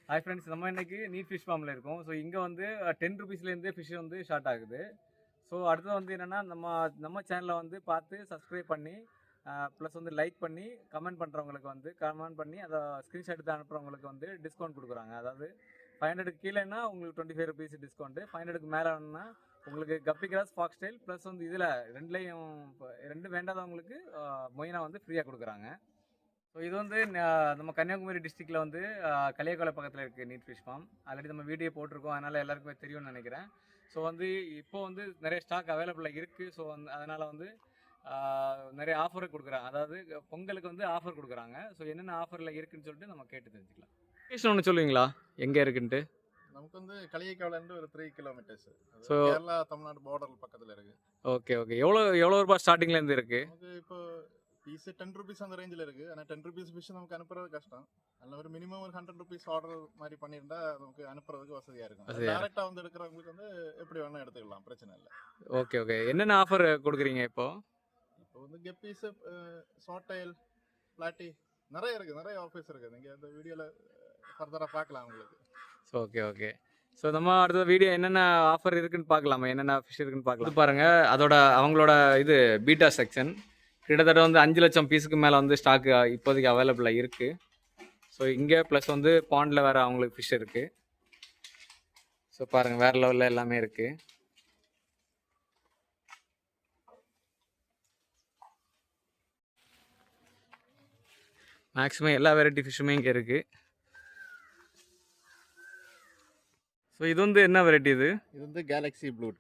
Hi friends, நம்ம இன்னைக்கு NEET fish ஃபார்மில் இருக்கோம். ஸோ இங்கே வந்து 10 ருபீஸ்லேருந்தே ஃபிஷ் வந்து ஸ்டார்ட் ஆகுது. ஸோ அடுத்தது வந்து என்னென்னா நம்ம சேனலை வந்து பார்த்து சப்ஸ்கிரைப் பண்ணி ப்ளஸ் வந்து லைக் பண்ணி கமெண்ட் பண்ணுறவங்களுக்கு வந்து கமெண்ட் பண்ணி அதை ஸ்க்ரீன்ஷாட் எடுத்து அனுப்புகிறவங்களுக்கு வந்து டிஸ்கவுண்ட் கொடுக்குறாங்க. அதாவது 500 கீழேன்னா உங்களுக்கு 25 ருபீஸ் டிஸ்கவுண்ட்டு, 500 மேலேன்னா உங்களுக்கு கப்பி கிராஸ் ஃபாக்ஸ் ஸ்டைல் ப்ளஸ் வந்து இதில் ரெண்டும் வேண்டாதவங்களுக்கு மொயினா வந்து ஃப்ரீயாக கொடுக்குறாங்க. ஸோ இது வந்து நம்ம கன்னியாகுமரி டிஸ்ட்ரிக்டில் வந்து களியக்காலை பக்கத்தில் இருக்குது நீட் ஃபிஷ் ஃபார்ம். ஆல்ரெடி நம்ம வீடியோ போட்டிருக்கோம், அதனால் எல்லாருக்குமே தெரியும்னு நினைக்கிறேன். ஸோ வந்து இப்போ வந்து நிறைய ஸ்டாக் அவைலபிளாக இருக்குது. ஸோ வந்து அதனால் வந்து நிறைய ஆஃபர் கொடுக்குறாங்க. அதாவது பொங்கலுக்கு வந்து ஆஃபர் கொடுக்குறாங்க. ஸோ என்னென்ன ஆஃபரில் இருக்குதுன்னு சொல்லிட்டு நம்ம கேட்டு தெரிஞ்சுக்கலாம். லொக்கேஷன் ஒன்று சொல்லுவீங்களா எங்கே இருக்குன்ட்டு? நமக்கு வந்து களியக்காவிலேருந்து ஒரு 3 kilometres. So Kerala Tamil Nadu border பக்கத்தில் இருக்குது. Okay okay. எவ்வளோ ரூபா ஸ்டார்டிங்லேருந்து இருக்குது? நமக்கு இப்போ பீஸு 10 ருபீஸ் அந்த ரேஞ்சில் இருக்குது. ஆனால் 10 ருபீஸ் ஃபிஷ் நமக்கு அனுப்புறது கஷ்டம். அதில் ஒரு மினிமம் ஒரு 100 ருபீஸ் ஆர்டர் மாதிரி பண்ணியிருந்தா நமக்கு அனுப்புறதுக்கு வசதியாக இருக்கும். டேரெக்டாக வந்து எடுக்கிறவங்களுக்கு வந்து எப்படி வேணால் எடுத்துக்கலாம், பிரச்சனை இல்லை. Okay okay. என்னென்ன ஆஃபர் கொடுக்குறீங்க இப்போ வந்து கெப்பீஸு, ஷார்ட்டைல், பிளாட்டி நிறைய இருக்குது, நிறைய ஆஃபர்ஸ் இருக்குது. நீங்கள் இந்த வீடியோவில் ஃபர்தராக பார்க்கலாம் உங்களுக்கு. Okay okay. ஸோ நம்ம அடுத்த வீடியோ என்னென்ன ஆஃபர் இருக்குன்னு பார்க்கலாமா, என்னென்ன ஃபிஷ் இருக்குன்னு பார்க்கலாம். பாருங்கள், அவங்களோட இது பீட்டா செக்ஷன் கிட்டத்தட்ட வந்து 5 லட்சம் பீஸுக்கு மேலே வந்து ஸ்டாக்கு இப்போதைக்கு அவைலபிளாக இருக்குது. ஸோ இங்கே ப்ளஸ் வந்து பாண்டில் வேறு அவங்களுக்கு ஃபிஷ் இருக்குது. ஸோ பாருங்கள், வேறு லெவலில் எல்லாமே இருக்குது. மேக்ஸிமம் எல்லா வெரைட்டி ஃபிஷ்ஷுமே இங்கே இருக்குது. ஸோ இது வந்து என்ன வெரைட்டி? இது வந்து கேலக்ஸி ப்ளூ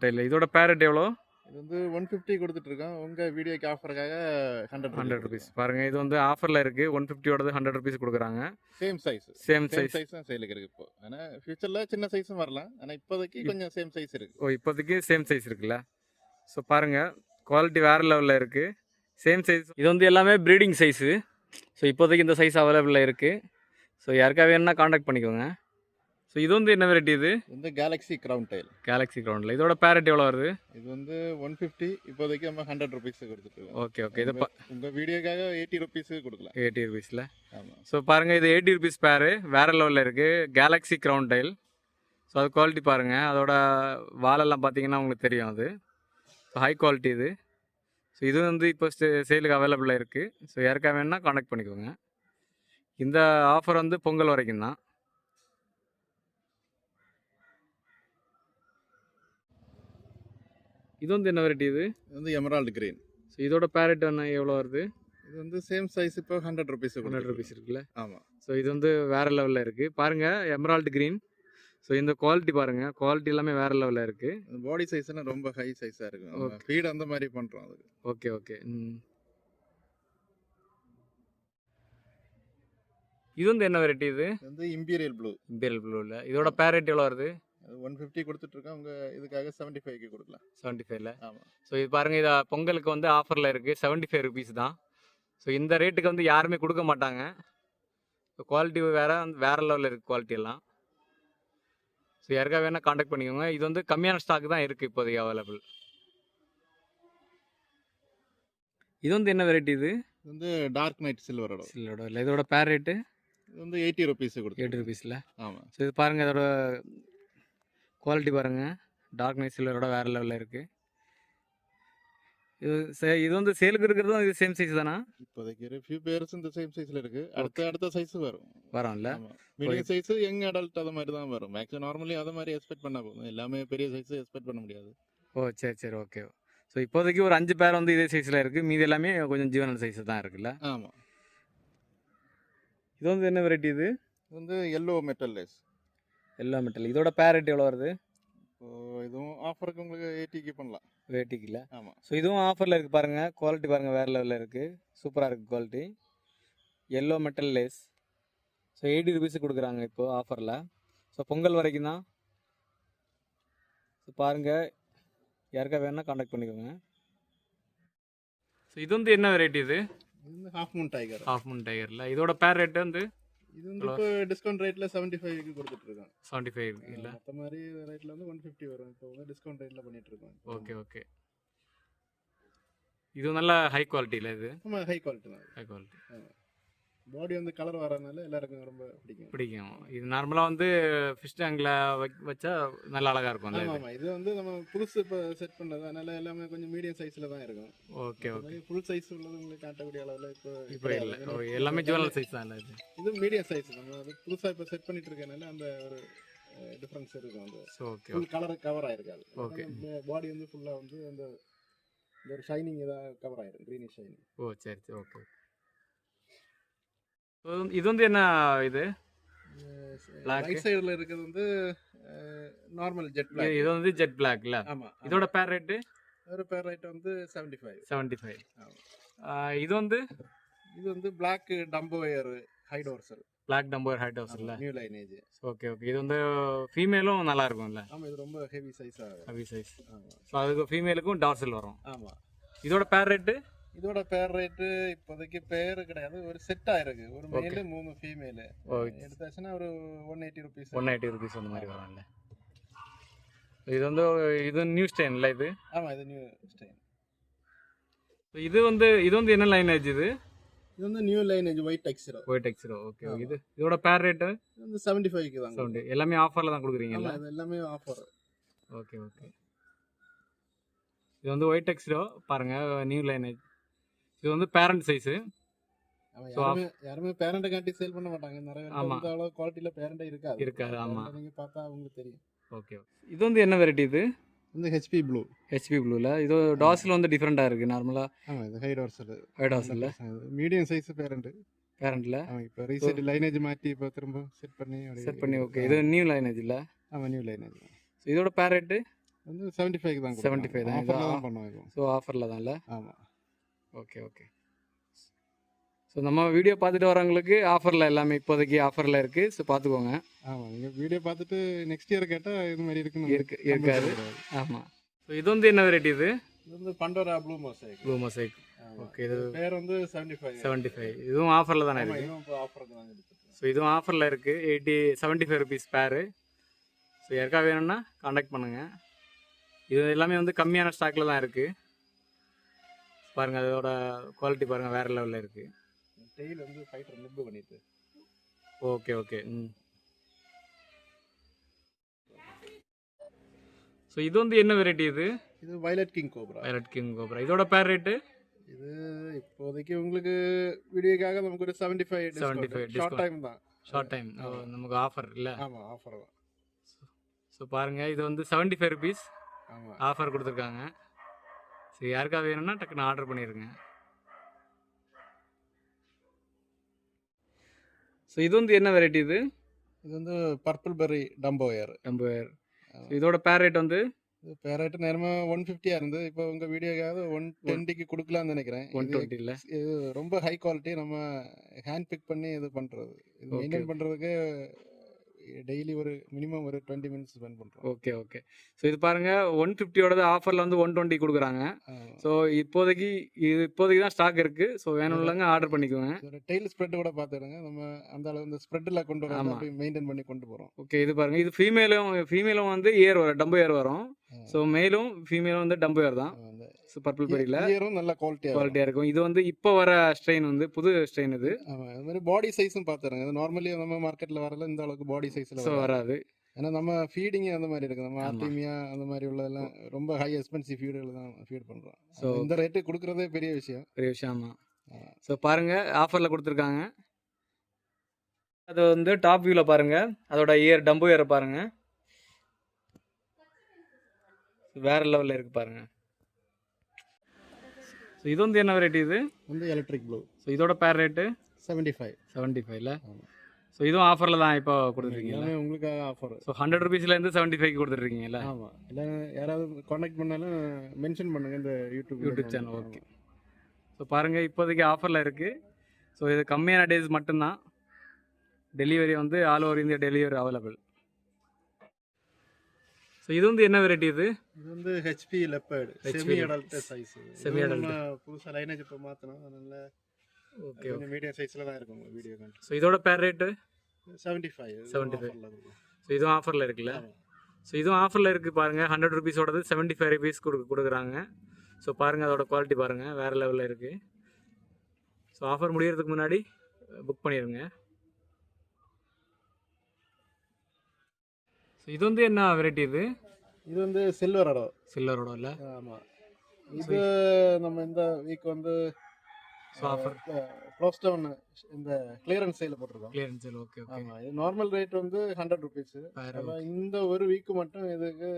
டைல். இதோட பேரட் எவ்வளோ? இது வந்து 150 கொடுத்துட்ருக்கோம். உங்கள் வீடியோக்கு ஆஃபருக்காக 100 ருபீஸ். பாருங்கள், இது வந்து ஆஃபரில் இருக்குது. 150ோடது 100 ருபீஸ் கொடுக்குறாங்க. சேம் சைஸ் தான் சேலுக்கு இருக்குது இப்போ. ஆனால் ஃபியூச்சரில் சின்ன சைஸும் வரலாம். ஆனால் இப்போதைக்கு கொஞ்சம் சேம் சைஸ் இருக்குது. இப்போதைக்கு சேம் சைஸ் இருக்குல்ல. ஸோ பாருங்கள், குவாலிட்டி வேறு லெவலில் இருக்குது. Same size. இது வந்து எல்லாமே ப்ரீடிங் சைஸு. ஸோ இப்போதைக்கு இந்த சைஸ் அவைலபிளாக இருக்குது. ஸோ யாருக்காக வேணும்னா காண்டாக்ட் பண்ணிக்கோங்க. ஸோ இது வந்து என்ன வெரைட்டி? இது வந்து கேலக்ஸி கிரவுண்டில். இதோட பேரட் எவ்வளோ வருது? இது வந்து 150. இப்போதைக்கு நம்ம 100 ருபீஸ் கொடுத்துருக்கோம். Okay okay. இது உங்கள் வீடியோக்காக 80 ருபீஸ் கொடுக்கலாம். 80 ருபீஸில். ஆமாம். ஸோ பாருங்கள், இது 80 ருபீஸ் பேரு வேறு லெவலில் இருக்குது. Galaxy ground tail. ஸோ அது குவாலிட்டி பாருங்கள், அதோட வாலெல்லாம் பார்த்தீங்கன்னா உங்களுக்கு தெரியும். அது ஸோ ஹை குவாலிட்டி இது. ஸோ இது வந்து இப்போ சேலுக்கு அவைலபிளாக இருக்குது. ஸோ யாருக்காக வேணும்னா காண்டாக்ட் பண்ணிக்கோங்க. இந்த ஆஃபர் வந்து பொங்கல் வரைக்கும் தான். இது வந்து என்ன வெரைட்டி? இது வந்து எமரால்டு கிரீன். ஸோ இதோட பேரட் என்ன எவ்வளோ வருது? இது வந்து சேம் சைஸ் இப்போ 100 ருபீஸ். 100 ருபீஸ் இருக்குல்ல. ஆமாம். ஸோ இது வந்து வேறு லெவலில் இருக்குது. பாருங்கள், எமரால்டு கிரீன். ஸோ இந்த குவாலிட்டி பாருங்கள், குவாலிட்டி எல்லாமே வேறு லெவலில் இருக்குது. பாடி சைஸ்லாம் ரொம்ப ஹை சைஸாக இருக்கும். ஃபீட் அந்த மாதிரி பண்ணுறோம் அதுக்கு. Okay okay. இது வந்து என்ன வெரைட்டி? இது வந்து இம்பீரியல் ப்ளூவில். இதோட பேரட் எவ்வளோ வருது? 150 கொடுத்துட்ருக்கோம். உங்கள் இதுக்காக 75க்கு கொடுக்கலாம். 75ல. ஆமாம். ஸோ இது பாருங்கள், இதை பொங்கலுக்கு வந்து ஆஃபரில் இருக்குது. 75 ருபீஸ் தான். ஸோ இந்த ரேட்டுக்கு வந்து யாருமே கொடுக்க மாட்டாங்க. ஸோ குவாலிட்டி வேறு லெவலில் இருக்குது குவாலிட்டி எல்லாம். ஸோ யாருக்காக வேணால் காண்டாக்ட் பண்ணிக்கோங்க. இது வந்து கம்மியான ஸ்டாக் தான் இருக்குது இப்போதைக்கு அவைலபிள். இது வந்து என்ன வெரைட்டி? இது வந்து டார்க் நைட் சில்வரோட இல்லை. இதோட பேர் ரேட்டு? இது வந்து 80 ருபீஸ் கொடுத்து. 80 ருபீஸில். ஆமாம். ஸோ இது பாருங்கள், இதோட குவாலிட்டி பாருங்கள், டார்க் நைட் சில்வரோட வேறு லெவலில் இருக்குது. இது வந்து சேலுக்கு இருக்கிறதும் இது சேம் சைஸ் தானா? இப்போதைக்கு ஒரு ஃபியூ பேர்ஸ் இந்த சேம் சைஸில் இருக்குது. அடுத்த சைஸ் வரும்ல. மீடியம் சைஸ், யங் அடல்ட் அது மாதிரி தான் வரும். மேக்ஸிமம் நார்மலி அதை மாதிரி எக்ஸ்பெக்ட் பண்ண போகும். எல்லாமே பெரிய சைஸ் எக்ஸ்பெக்ட் பண்ண முடியாது. சரி ஓகே. ஸோ இப்போதைக்கு ஒரு 5 பேர் வந்து இதே சைஸில் இருக்குது. மீதி எல்லாமே கொஞ்சம் ஜீவனல் சைஸ் தான் இருக்குல்ல. ஆமாம். இது வந்து என்ன வெரைட்டி? இது வந்து எல்லோ மெட்டல். இதோட பேரட் எவ்வளோ வருது? இதுவும் ஆஃபருக்கு உங்களுக்கு 80க்கு பண்ணலாம். 80க்குல. ஆமாம். ஸோ இதுவும் ஆஃபரில் இருக்குது. பாருங்கள், குவாலிட்டி பாருங்கள், வேறு லெவலில் இருக்குது. சூப்பராக இருக்குது quality. Yellow metal lace. So 80 ருபீஸுக்கு கொடுக்குறாங்க இப்போது ஆஃபரில். ஸோ பொங்கல் வரைக்கும் தான். ஸோ பாருங்கள், யாருக்கா வேணும்னா காண்டாக்ட் பண்ணிக்கோங்க. ஸோ இது வந்து என்ன வெரைட்டி? இது வந்து ஹாஃப் மூன் டைகரில். இதோட பேர் ரேட்டு வந்து இது வந்து இப்போ டிஸ்கவுண்ட் ரேட்டில் 75க்கு கொடுத்துட்ருக்கோம். 75 இல்லை. மற்ற மாதிரி ரேட்டில் வந்து 150 வரும். இப்போ வந்து டிஸ்கவுண்ட் ரேட்டில் பண்ணிகிட்ருக்கோம். ஓகே. இது நல்ல ஹை குவாலிட்டியில். இது ஹை குவாலிட்டி தான். பாடி வந்து கலர் வரதுனால எல்லாருக்கும் ரொம்ப பிடிக்கும். பிடிக்கும். இது நார்மலாக வந்து ஃபிஷ் டேங்கில் வச்சா நல்லா அழகாக இருக்கும். ஆமாம், இது வந்து நம்ம புதுசு இப்போ செட் பண்ணது, அதனால எல்லாமே கொஞ்சம் மீடியம் சைஸில் தான் இருக்கும். Okay okay. ஃபுல் சைஸ் உள்ளது உங்களுக்கு காட்டக்கூடிய அளவில் இப்போ இல்லை. எல்லாமே ஜுவல் சைஸ் தான் இல்லை இது மீடியம் சைஸ். நம்ம அது புதுசாக இப்போ செட் பண்ணிட்டு இருக்கனால அந்த ஒரு டிஃப்ரென்ஸ் இருக்கும். அந்த ஓகே ஃபுல் கலர் கவர் ஆயிருக்காது. ஓகே. பாடி வந்து ஃபுல்லாக வந்து அந்த ஒரு ஷைனிங் இதாக கவர் ஆயிரும், க்ரீனிஷ் ஷைனிங். ஓ சரி சரி. ஓகே. இது வந்து என்ன இது ரைட் சைடில் இருக்கிறது வந்து நார்மல் ஜெட் பிளாக். இது வந்து ஜெட் பிளாக் இல்லை? ஆமாம். இதோட பேர் ரேட்டு? ஒரு பேர் ரேட் வந்து 75. 75. இது வந்து black டம்போயர் high dorsal. Black டம்போயர் high dorsal இல்லை? New lineage. Okay okay. இது வந்து ஃபீமேலும் நல்லா இருக்கும்ல? ஆமாம், இது ரொம்ப ஹெவி சைஸாக. Heavy size. ஆமாம். ஸோ அதுக்கு ஃபீமேலுக்கும் டார்சல் வரும். ஆமாம். இதோட பேர் ரேட்டு? இதோட பேர் ரேட்டு இப்போதைக்கு பேர் கிடையாது, ஒரு செட் ஆயிருக்கு. ஒரு மேலு 3 ஃபீமேலு எடுத்தாச்சுன்னா ஒரு 180 ருபீஸ். 180 ருபீஸ் அந்த மாதிரி வரும்ல? இது வந்து இது நியூ ஸ்டெயின் இல்லை இது? ஆமாம், இது நியூ ஸ்டெயின். இது வந்து என்ன லைனேஜ் இது? இது வந்து new lineage white Dexter. White Dexter. Okay. இதோட பேர் ரேட்டு? இது வந்து 75க்கு தான். 70. எல்லாமே ஆஃபரில் தான் கொடுக்குறீங்கல்ல? இது எல்லாமே ஆஃபர். Okay okay. இது வந்து ஒயிட் டெக்ஸ்டர் பாருங்க, நியூ லைனேஜ். இது வந்து பேரண்ட் சைஸு. யாருமே பேரண்ட்டை காட்டி சேல் பண்ண மாட்டாங்க. நிறைய இந்த அளவு குவாலிட்டியில் பேரண்ட்டே இருக்காது. ஆமாம், நீங்கள் பார்த்தா உங்களுக்கு தெரியும். ஓகே. இது வந்து என்ன வெரைட்டி இது? இந்த ஹெச்பி ப்ளூ. ஹெச்பி ப்ளூவில் இது டார்சல் வந்து டிஃப்ரெண்ட்டாக இருக்குது நார்மலாக. ஆமாம், இது high dorsal. High dorsal medium size parent. பேரண்ட்டில் இப்போ ரீசெண்ட் லைனேஜ் மாற்றி இப்போ திரும்ப செட் பண்ணி. ஓகே. இது நியூ லைனேஜ் இல்லை? ஆமாம், நியூ லைனேஜ். ஸோ இதோட பேர் ரேட்டு வந்து 75 தான். 75 தான். ஆஃபரில் பண்ணுவாங்க. ஸோ ஆஃபரில் தான் இல்லை? ஆமாம். Okay okay. ஸோ நம்ம வீடியோ பார்த்துட்டு வரவங்களுக்கு ஆஃபரில் எல்லாமே இப்போதைக்கு ஆஃபரில் இருக்குது. ஸோ பார்த்துக்கோங்க. ஆமாம், நீங்கள் வீடியோ பார்த்துட்டு நெக்ஸ்ட் இயர் கேட்டால் இது மாதிரி இருக்காது. ஆமாம். ஸோ இது வந்து என்ன வெரைட்டி இது? இது வந்து Pandora blue mosaic. Blue mosaic. Okay. இது பேர் வந்து 75. இதுவும் ஆஃபரில் தானே இருக்குது? இதுவும் ஆஃபருக்கு தான் இருக்குது. ஸோ இதுவும் ஆஃபரில் இருக்குது. 75 ருபீஸ் பேரு. ஸோ யாருக்கா வேணும்னா காண்டாக்ட் பண்ணுங்கள். இது எல்லாமே வந்து கம்மியான ஸ்டாக்கில் தான் இருக்குது. பாருங்கள், அதோட குவாலிட்டி பாருங்கள், வேறு லெவலில் இருக்குது. டெய்ல் வந்து ஃபைட்டர் நிப்பு பண்ணிட்டு. Okay okay. ஸோ இது வந்து என்ன வெரைட்டி இது? இது violet king cobra. Violet king cobra. இதோட பேர் ரேட்டு? இது இப்போதைக்கு உங்களுக்கு வீடியோக்காக நமக்கு ஒரு 75 ஷார்ட் டைம் தான். ஷார்ட் டைம் நமக்கு ஆஃபர் இல்லை? ஆமாம், ஆஃபர் தான். ஸோ பாருங்கள், இது வந்து 75 ருபீஸ் ஆமாம் ஆஃபர் கொடுத்துருக்காங்க. சரி, யாருக்கா வேணும்னா டக்குன்னு ஆர்டர் பண்ணிடுங்க. ஸோ இது வந்து என்ன வெரைட்டி இது? இது வந்து பர்பிள் பெர்ரி டம்போயர். இதோட பேர் ரேட் வந்து? பேர் ரேட்டு நேரமாக 150 இருந்து இப்போ உங்கள் வீடியோக்காக 120க்கு கொடுக்கலான்னு நினைக்கிறேன். 120 இல்லை? இது ரொம்ப ஹை குவாலிட்டி. நம்ம ஹேண்ட் பிக் பண்ணி இது பண்ணுறது, இது மெயின்டைன் பண்ணுறதுக்கு டெய்லி ஒரு மினிமம் ஒரு 20 மினிட்ஸ் ஸ்பெண்ட் பண்ணுறோம். Okay okay. ஸோ இது பாருங்கள், 150ோடது ஆஃபரில் வந்து 120 கொடுக்குறாங்க. ஸோ இப்போதைக்கு தான் ஸ்டாக் இருக்குது. ஸோ வேணும்லங்க ஆர்டர் பண்ணிக்கோங்க. டெய்ல் ஸ்ப்ரெட் கூட பார்த்துடுங்க. நம்ம அந்த அளவு இந்த ஸ்ப்ரெட்டில் கொண்டு வரோம், மெயின்டைன் பண்ணி கொண்டு போகிறோம். ஓகே. இது பாருங்கள், இது ஃபீமேலும் வந்து டம்போ ஏர் வரும். ஸோ மேலும் ஃபீமேலும் வந்து டம்போ ஏர் தான். ஸோ பர்பிள் பெரியில் நல்ல குவாலிட்டியாக இருக்கும். இது வந்து இப்போ வர ஸ்ட்ரெயின் வந்து புது ஸ்ட்ரெயின் இது. ஆமாம், அது மாதிரி பாடி சைஸும் பார்த்துருங்க. இது நார்மலி நம்ம மார்க்கெட்டில் வரல இந்த அளவுக்கு பாடி சைஸில் வராது. ஏன்னா நம்ம ஃபீடிங் அந்த மாதிரி இருக்குது. நம்ம ஆர்டிமியா அந்த மாதிரி உள்ளதெல்லாம் ரொம்ப ஹை எக்ஸ்பென்சிவ் ஃபீடுகள் தான் ஃபீட் பண்ணுறோம். ஸோ இந்த ரேட்டு கொடுக்குறதே பெரிய விஷயம். ஆமாம். ஸோ பாருங்கள், ஆஃபரில் கொடுத்துருக்காங்க. அது வந்து டாப் வியூவில் பாருங்கள், அதோட டம்போ ஏரை பாருங்கள், வேறு லெவலில் இருக்குது பாருங்கள். ஸோ இது வந்து என்ன வெரைட்டி இது? வந்து எலக்ட்ரிக் ப்ளூ. ஸோ இதோட பேர் ரேட்டு? 75 ஸோ இதுவும் ஆஃபரில் தான் இப்போ கொடுத்துருக்கீங்களா? உங்களுக்காக ஆஃபர். ஸோ 100 ருபீஸ்லேருந்து 75க்கு கொடுத்துருக்கீங்களா? ஆமாம். இல்லை யாராவது காண்டாக்ட் பண்ணாலும் மென்ஷன் பண்ணுங்கள் இந்த யூடியூப் சேனல். ஓகே. ஸோ பாருங்கள், இப்போதைக்கு ஆஃபரில் இருக்குது. ஸோ இது கம்மியான டேஸ் மட்டும்தான். டெலிவரி வந்து all over India delivery available. So இது வந்து என்ன வெரைட்டி இது? இது வந்து HP leopard semi adult size. Semi adult புதுசாக லைனேஜ் இப்போ மாற்றணும், அதனால ஓகே மீடியம் சைஸில் தான் இருக்கும் வீடியோ. ஸோ இதோட பேர் ரேட்டு? 75. ஸோ இதுவும் ஆஃபரில் இருக்குல்ல? ஸோ இதுவும் ஆஃபரில் இருக்குது பாருங்கள். 100 ருபீஸோடது 75 ருபீஸ் கொடுக்குறாங்க. ஸோ பாருங்கள், அதோட குவாலிட்டி பாருங்கள், வேறு லெவலில் இருக்குது. ஸோ ஆஃபர் முடியறதுக்கு முன்னாடி புக் பண்ணிடுங்க. ஸோ இது வந்து என்ன வெரைட்டி இது? இது வந்து சில்வரோட. சில்வரோட இல்லை? ஆமாம். இது நம்ம இந்த வீக் வந்து ஆஃபர் ப்ளோஸ்டோன் இந்த கிளியரன்ஸ் சேல் போட்டிருக்கோம். Clearance sale. Okay okay. ஆமாம். இது நார்மல் ரேட் வந்து 100 ருபீஸ். இந்த ஒரு வீக்கு மட்டும் இதுக்கு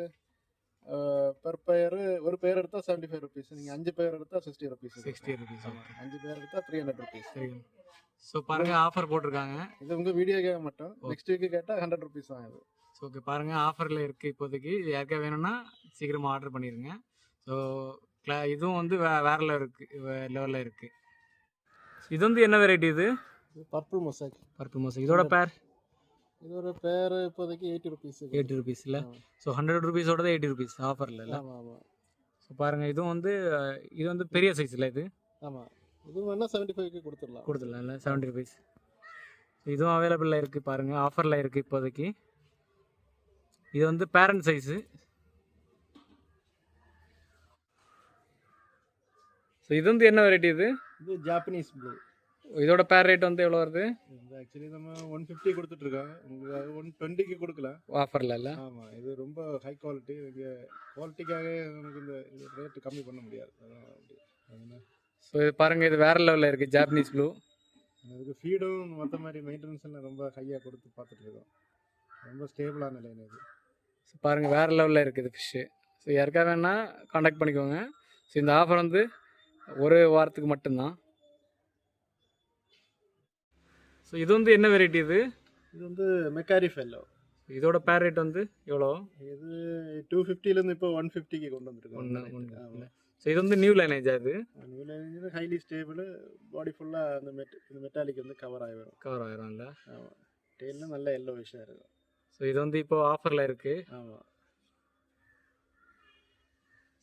பெர் பெயர் ஒரு பெயர் எடுத்தால் 75 ருபீஸ். நீங்கள் 5 பெயர் எடுத்தால் 60 ருபீஸ். 60 ருபீஸ். 5 பெயர் எடுத்தால் 300 ருபீஸ். ஸோ பாருங்க ஆஃபர் போட்டிருக்காங்க. இது உங்கள் வீடியோக்காக மட்டும். நெக்ஸ்ட் வீக்கு கேட்டால் 100 ருபீஸ் தான் இது. ஸோ ஓகே பாருங்க ஆஃபரில் இருக்குது இப்போதைக்கு. யாருக்கா வேணும்னா சீக்கிரமாக ஆர்டர் பண்ணிடுங்க. ஸோ இதுவும் வந்து வேற லெவலில் இருக்குது. இது வந்து என்ன வெரைட்டி இது? Purple mosaic. Purple mosaic. இதோட பேர்? இதோட பேர் இப்போதைக்கு 80 ருபீஸ். 80 ருபீஸ் இல்லை? ஸோ 100 ருபீஸோட தான் 80 ருபீஸ் ஆஃபரில் இல்லை? ஆமாம் ஆமாம். ஸோ பாருங்கள் இதுவும் வந்து இது வந்து பெரிய சைஸ் இல்லை இது? ஆமாம். இது வேணால் 75க்கு கொடுத்துடலாம் இல்லை 70 ருபீஸ். இதுவும் அவைலபிளில் இருக்குது பாருங்கள், ஆஃபரில் இருக்குது இப்போதைக்கு. இது வந்து பேரண்ட் சைஸு. ஸோ இது வந்து என்ன வெரைட்டி இது? இது ஜாப்பனீஸ் ப்ளூ. இதோட பேர் ரேட் வந்து எவ்வளோ வருது? இது ஆக்சுவலி நம்ம 150 கொடுத்துட்ருக்காங்க. உங்களுக்கு 120க்கு கொடுக்கலாம் ஆஃபரில் இல்லை? ஆமாம். இது ரொம்ப ஹை குவாலிட்டி. இங்கே குவாலிட்டிக்காக நமக்கு இந்த ரேட்டு கம்மி பண்ண முடியாது. ஸோ இது பாருங்கள், இது வேறு லெவலில் இருக்குது ஜாப்பனீஸ் ப்ளூ. இதுக்கு ஃபீடும் மற்ற மாதிரி மெயின்டெனன்ஸ் எல்லாம் ரொம்ப ஹையாக கொடுத்து பார்த்துட்ருக்கோம். ரொம்ப ஸ்டேபிளான லைன் இது. ஸோ பாருங்கள் வேறு லெவலில் இருக்குது ஃபிஷ்ஷு. ஸோ யாருக்கா வேணால் காண்டாக்ட் பண்ணிக்கோங்க. ஸோ இந்த ஆஃபர் வந்து ஒரு வாரத்துக்கு மட்டும்தான். ஸோ இது வந்து என்ன வெரைட்டி இது? இது வந்து மெக்காரி ஃபெல்லோ. இதோட பேர் ரேட் வந்து எவ்வளோ? இது 250லேருந்து இப்போ 150க்கு கொண்டு வந்துருக்கோம். ஸோ இது வந்து நியூ லைனேஜா? இது நியூ லைனேஜ் ஹைலி ஸ்டேபிள். பாடி ஃபுல்லாக அந்த மெட்டாலிக் வந்து கவர் ஆகிடும் இல்லை? ஆமாம். டெயிலும் நல்ல எல்லோ விஷயம் இருக்கும். ஸோ இது வந்து இப்போ ஆஃபரில் இருக்குது. ஆமாம்.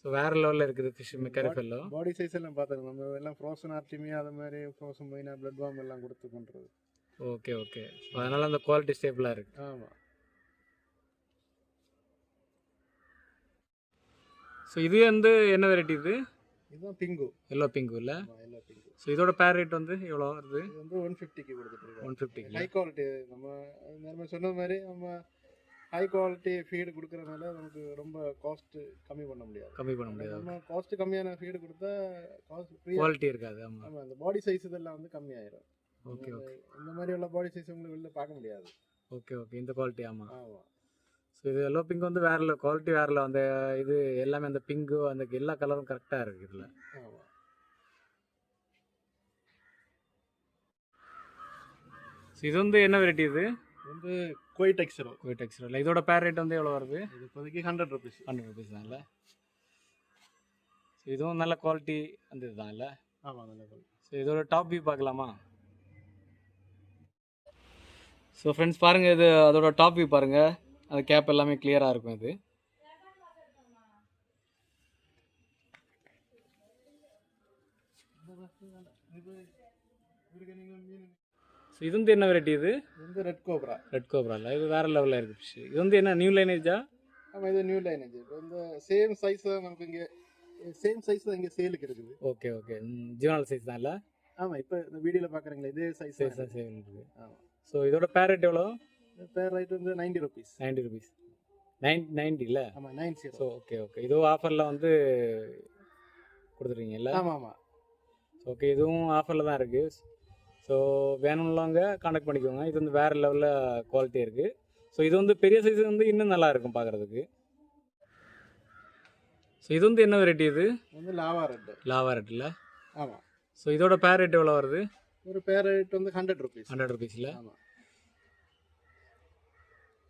ஸோ வேறு லெவலில் இருக்குது ஃபிஷ் மெக்காரி ஃபெல்லோ. பாடி சைஸ் எல்லாம் பார்த்துக்கணும். நம்ம எல்லாம் ஃப்ரோசன் ஆர்டிமியா அது மாதிரி ஃப்ரோசன் மைனா பிளட் வார்ம் எல்லாம் கொடுத்து பண்ணுறது. Okay okay. அதனால் அந்த குவாலிட்டி ஸ்டேபிளாக இருக்குது. ஆமாம். ஸோ இது வந்து என்ன வெரைட்டி இது? இதுதான் பிங்கு. எல்லோ பிங்கு இல்லை? Yellow pink. ஸோ இதோட பேர் ரேட் வந்து எவ்வளோ வருது? இது வந்து 150க்கு கொடுத்துட்ருக்கோம். 150. High quality. நம்ம சொன்ன மாதிரி நம்ம ஹை குவாலிட்டி ஃபீடு கொடுக்குறதுனால நமக்கு ரொம்ப காஸ்ட்டு கம்மி பண்ண முடியாது. நம்ம காஸ்ட்டு கம்மியான ஃபீடு கொடுத்தா குவாலிட்டி இருக்காது. ஆமாம். அந்த பாடி சைஸ் இதெல்லாம் வந்து கம்மியாயிரும். Okay okay. இந்த மாதிரி உள்ள பாடி சைஸ் உங்களுக்கு வெளில பார்க்க முடியாது. Okay okay. இந்த குவாலிட்டி. ஆமாம் ஆமாம். ஸோ இது எல்லோ பிங்க் வந்து வேறு குவாலிட்டி வேறு. அந்த இது எல்லாமே அந்த பிங்கு அந்த எல்லா கலரும் கரெக்டாக இருக்குது இதில். ஆமாம். ஸோ இது வந்து என்ன வெரைட்டி இது? வந்து குவைட் எக்ஸ்ரோ. இல்லை? இதோட பேர் ரேட் வந்து எவ்வளோ வருது? இது இப்போதைக்கு 100 ருபீஸ். 100 ருபீஸ் தான் இல்லை? ஸோ இதுவும் நல்ல குவாலிட்டி அந்த இதுதான் இல்லை? ஆமாம், நல்ல குவாலிட்டி. ஸோ இதோட டாப் வியூ பார்க்கலாமா? ஸோ ஃப்ரெண்ட்ஸ் பாருங்கள், இது அதோட டாப் வியூ பாருங்கள். அந்த கேப் எல்லாமே கிளியராக இருக்கும். இது ஸோ இது வந்து என்ன வெரைட்டி இது? வந்து ரெட் கோப்ரா. ரெட் கோப்ரா இல்லை? இது வேறு லெவலில் இருக்குது ஃபிஷ். இது வந்து என்ன நியூ லைனேஜா? ஆமாம், இது நியூ லைனேஜ். இப்போ இந்த சேம் சைஸ் தான் நமக்கு இங்கே சேம் சைஸ் தான் இங்கே சேலுக்கு இருக்குது. Okay okay. ஜீவனால் சைஸ் தான் இல்லை? ஆமாம். இப்போ இந்த வீடியோவில் பார்க்குறீங்களா இதே சைஸ் தான் சேல் இருக்குது. ஆமாம். ஸோ இதோட பேர் ரேட் எவ்வளோ? பேர் ரேட் வந்து 90 ருபீஸ். 90 ருபீஸ். 90 இல்லை? ஆமாம், 90. So okay okay. இதுவும் ஆஃபரில் வந்து கொடுத்துருக்கீங்கல்ல? ஆமாம் ஆமாம். ஓகே, இதுவும் ஆஃபரில் தான் இருக்குது. ஸோ வேணும்லவங்க கான்டாக்ட் பண்ணிக்கோங்க. இது வந்து வேறு லெவலில் குவாலிட்டி இருக்குது. ஸோ இது வந்து பெரிய சைஸ் வந்து இன்னும் நல்லா இருக்கும் பார்க்குறதுக்கு. ஸோ இது வந்து என்ன வெரைட்டி இது? வந்து லாவா ரெட். லாவா ரெட் இல்லை? ஆமாம். ஸோ இதோட பேர் ரேட் எவ்வளோ வருது? ஒரு பேர் ரேட் வந்து 100 ருபீஸ். 100 ருபீஸில்? ஆமாம்.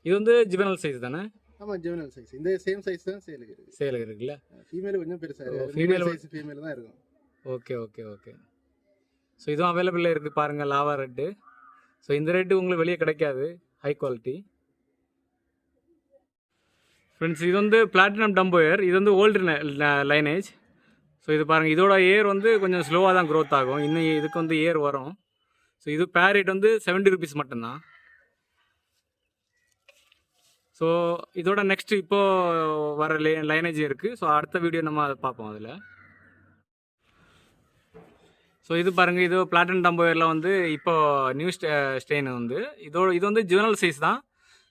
இது வந்து ஜிவனல் சைஸ் தானே? ஆமாம், ஜிவனல் சைஸ். இந்த சேம் சைஸ் தான் சேலுக்கு இருக்குது. சேலுக்கு இருக்குல்ல? ஃபீமேல் கொஞ்சம் பெருசாக ஃபீமேல் சைஸ் ஃபீமேல் தான் இருக்கும். Okay okay okay. ஸோ இதுவும் அவைலபிளாக இருக்குது பாருங்கள், லாவா ரெட்டு. ஸோ இந்த ரேட்டு உங்களுக்கு வெளியே கிடைக்காது, ஹை குவாலிட்டி. ஃப்ரெண்ட்ஸ் இது வந்து பிளாட்டினம் டம்போ ஏர். இது வந்து ஓல்டு லைனேஜ். ஸோ இது பாருங்கள், இதோட ஏர் வந்து கொஞ்சம் ஸ்லோவாக தான் க்ரோத் ஆகும். இன்னும் இதுக்கு வந்து ஏர் வரும். ஸோ இது பேர் ரேட் வந்து 70 ருபீஸ் மட்டும்தான். ஸோ இதோட நெக்ஸ்ட்டு இப்போது வர லைனேஜ் இருக்குது. ஸோ அடுத்த வீடியோ நம்ம அதை பார்ப்போம் அதில். ஸோ இது பாருங்கள், இது பிளாட்டன் டம்போயரில் வந்து இப்போ நியூ ஸ்டெயின் வந்து இது வந்து ஜுவனல் சைஸ் தான்.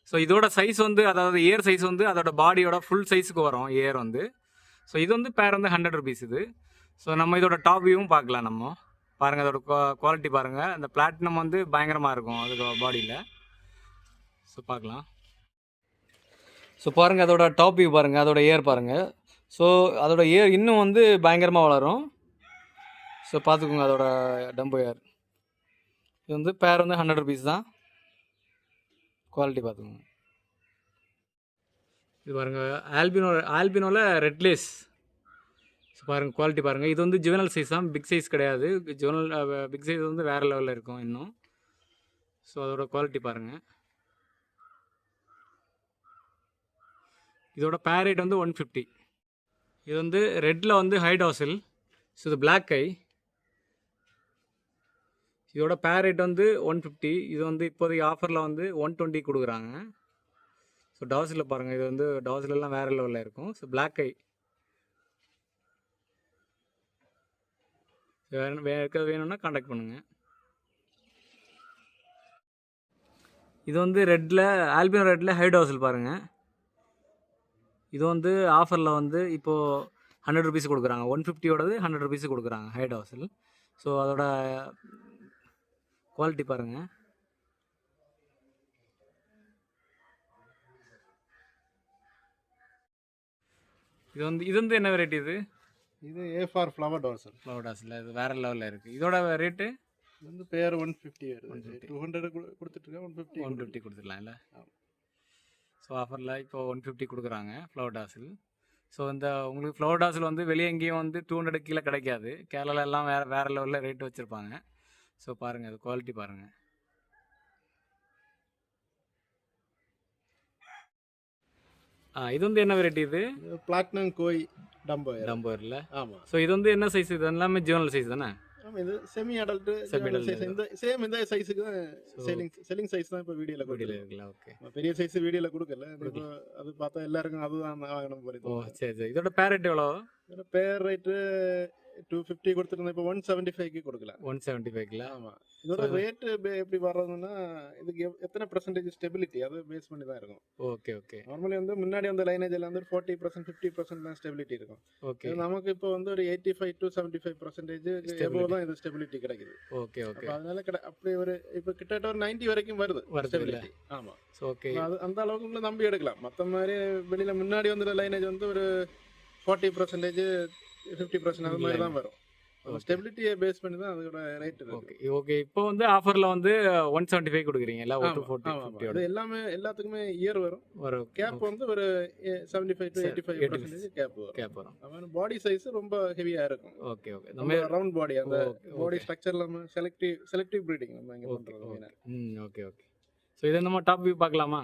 ஸோ இதோட சைஸ் வந்து அதாவது இயர் சைஸ் வந்து அதோட பாடியோட ஃபுல் சைஸுக்கு வரும் இயர் வந்து. ஸோ இது வந்து பேர் வந்து 100 rupees இது. ஸோ நம்ம இதோட டாப் வியூவும் பார்க்கலாம். நம்ம பாருங்கள், அதோட குவாலிட்டி பாருங்கள். அந்த பிளாட்டினம் வந்து பயங்கரமாக இருக்கும் அதோட பாடியில். ஸோ பார்க்கலாம். ஸோ பாருங்கள், அதோட டாப் வியூ பாருங்கள், அதோட இயர் பாருங்கள். ஸோ அதோட இயர் இன்னும் வந்து பயங்கரமாக வளரும். ஸோ பார்த்துக்கோங்க அதோட டம்போ இயர். இது வந்து பேர் வந்து 100 rupees தான். குவாலிட்டி பார்த்துக்கோங்க. இது பாருங்கள், ஆல்பினோவில் ரெட்லேஸ். ஸோ பாருங்கள், குவாலிட்டி பாருங்கள். இது வந்து ஜுவனல் சைஸ் தான், பிக் சைஸ் கிடையாது. பிக் சைஸ் வந்து வேறு லெவலில் இருக்கும் இன்னும். ஸோ அதோட குவாலிட்டி பாருங்கள். இதோட பேர் ரேட் வந்து 150. இது வந்து ரெட்டில் வந்து ஹைடாசில். ஸோ இது பிளாக் ஐ. இதோட பேர் ரேட் வந்து 150. இது வந்து இப்போதைக்கு ஆஃபரில் வந்து 120 கொடுக்குறாங்க. ஸோ டாசில் பாருங்கள், இது வந்து டாசிலெலாம் வேறு லெவலில் இருக்கும். ஸோ பிளாக் ஐ வேணும்னா கான்டாக்ட் பண்ணுங்கள். இது வந்து ரெட்டில் ஆல்பினோ ரெட்டில் ஹைடாசில் பாருங்கள். இது வந்து ஆஃபரில் வந்து இப்போது 100 rupees கொடுக்குறாங்க. 150யோடது 100 rupees கொடுக்குறாங்க ஹைடாசில். ஸோ அதோட குவாலிட்டி பாருங்கள். இது வந்து என்ன வெரைட்டி இது? இது A4 flower dorsal. Flower dorsal இது வேறு லெவலில் இருக்குது. இதோட ரேட்டு இது வந்து பேர் 150 வருது. 200 கொடுத்துட்ருக்கேன். 150 கொடுத்துடலாம் இல்லை? ஸோ ஆஃபரில் இப்போ 150 கொடுக்குறாங்க ஃப்ளவர் டார்சல். ஸோ இந்த உங்களுக்கு ஃப்ளவர் டார்சல் வந்து வெளியே எங்கேயும் வந்து 200 கீழே கிடைக்காது. கேரளால எல்லாம் வேறு லெவலில் ரேட்டு வச்சுருப்பாங்க. ஸோ பாருங்கள், அது குவாலிட்டி பாருங்கள். இது வந்து என்ன வெரைட்டி இது? பிளாட்டினம் கோய் டம்போயரில். ஆமாம். ஸோ இது வந்து என்ன சைஸ்? இது எல்லாமே ஜுவனல் சைஸ் தானே? ஆமாம், இது செமி அடல்ட் இந்த சைஸுக்கு தான் செல்லிங் சைஸ் தான் இப்போ வீடியோவில் இருக்குல்ல. ஓகே, பெரிய சைஸ் வீடியோவில் கொடுக்கல. இப்போ அது பார்த்தா எல்லாருக்கும் அதுதான் வாங்கணும் போல. ஓ சரி சரி. இதோட பேர் ரேட் எவ்வளோ? இதோட பேர் ரேட்டு 250 கொடுத்துருந்தேன். இப்போ 175க்கு கொடுக்கலாம். 175ல. ஆமாம். இதோட ரேட்டு எப்படி வர்றதுன்னா இதுக்கு எத்தனை % ஸ்டெபிலிட்டி அதை பேஸ் பண்ணி தான் இருக்கும். Okay okay. நார்மலி வந்து முன்னாடி வந்து லைனேஜில் வந்து 40% 50% தான் ஸ்டெபிலிட்டி இருக்கும். ஓகே. நமக்கு இப்போ வந்து ஒரு 85 to 75% எவ்வளோ தான் இது ஸ்டெபிலிட்டி கிடைக்குது. Okay okay. அதனால அப்படி ஒரு இப்போ கிட்டத்தட்ட ஒரு 90 வரைக்கும் வருது ஸ்டெபிலிட்டி. ஆமாம். ஓகே. அது அந்த அளவுக்கு நம்பி எடுக்கலாம். மற்ற மாதிரி வெளியில் முன்னாடி வந்து லைனேஜ் வந்து ஒரு 40% 50% அது மாதிரி தான் வரும். ஸ்டெபிலிட்டியை பேஸ் பண்ணி தான் அதோட ரேட் இருக்கு. Okay okay. இப்போ வந்து ஆஃபர்ல வந்து 175 கொடுக்குறீங்களா? 140 அது எல்லாமே எல்லாத்துக்குமே இயர் வரும். கேப் வந்து ஒரு 75 to 85% கேப் வரும். அவன் பாடி சைஸ் ரொம்ப ஹெவியா இருக்கும். Okay okay. நம்ம ரவுண்ட் பாடி, அந்த பாடி ஸ்ட்ரக்சர்ல நம்ம செலக்டிவ் ப்ரீடிங் நம்ம இங்க பண்றோம். Okay okay. ஸோ இதை நம்ம டாப் வியூ பார்க்கலாமா?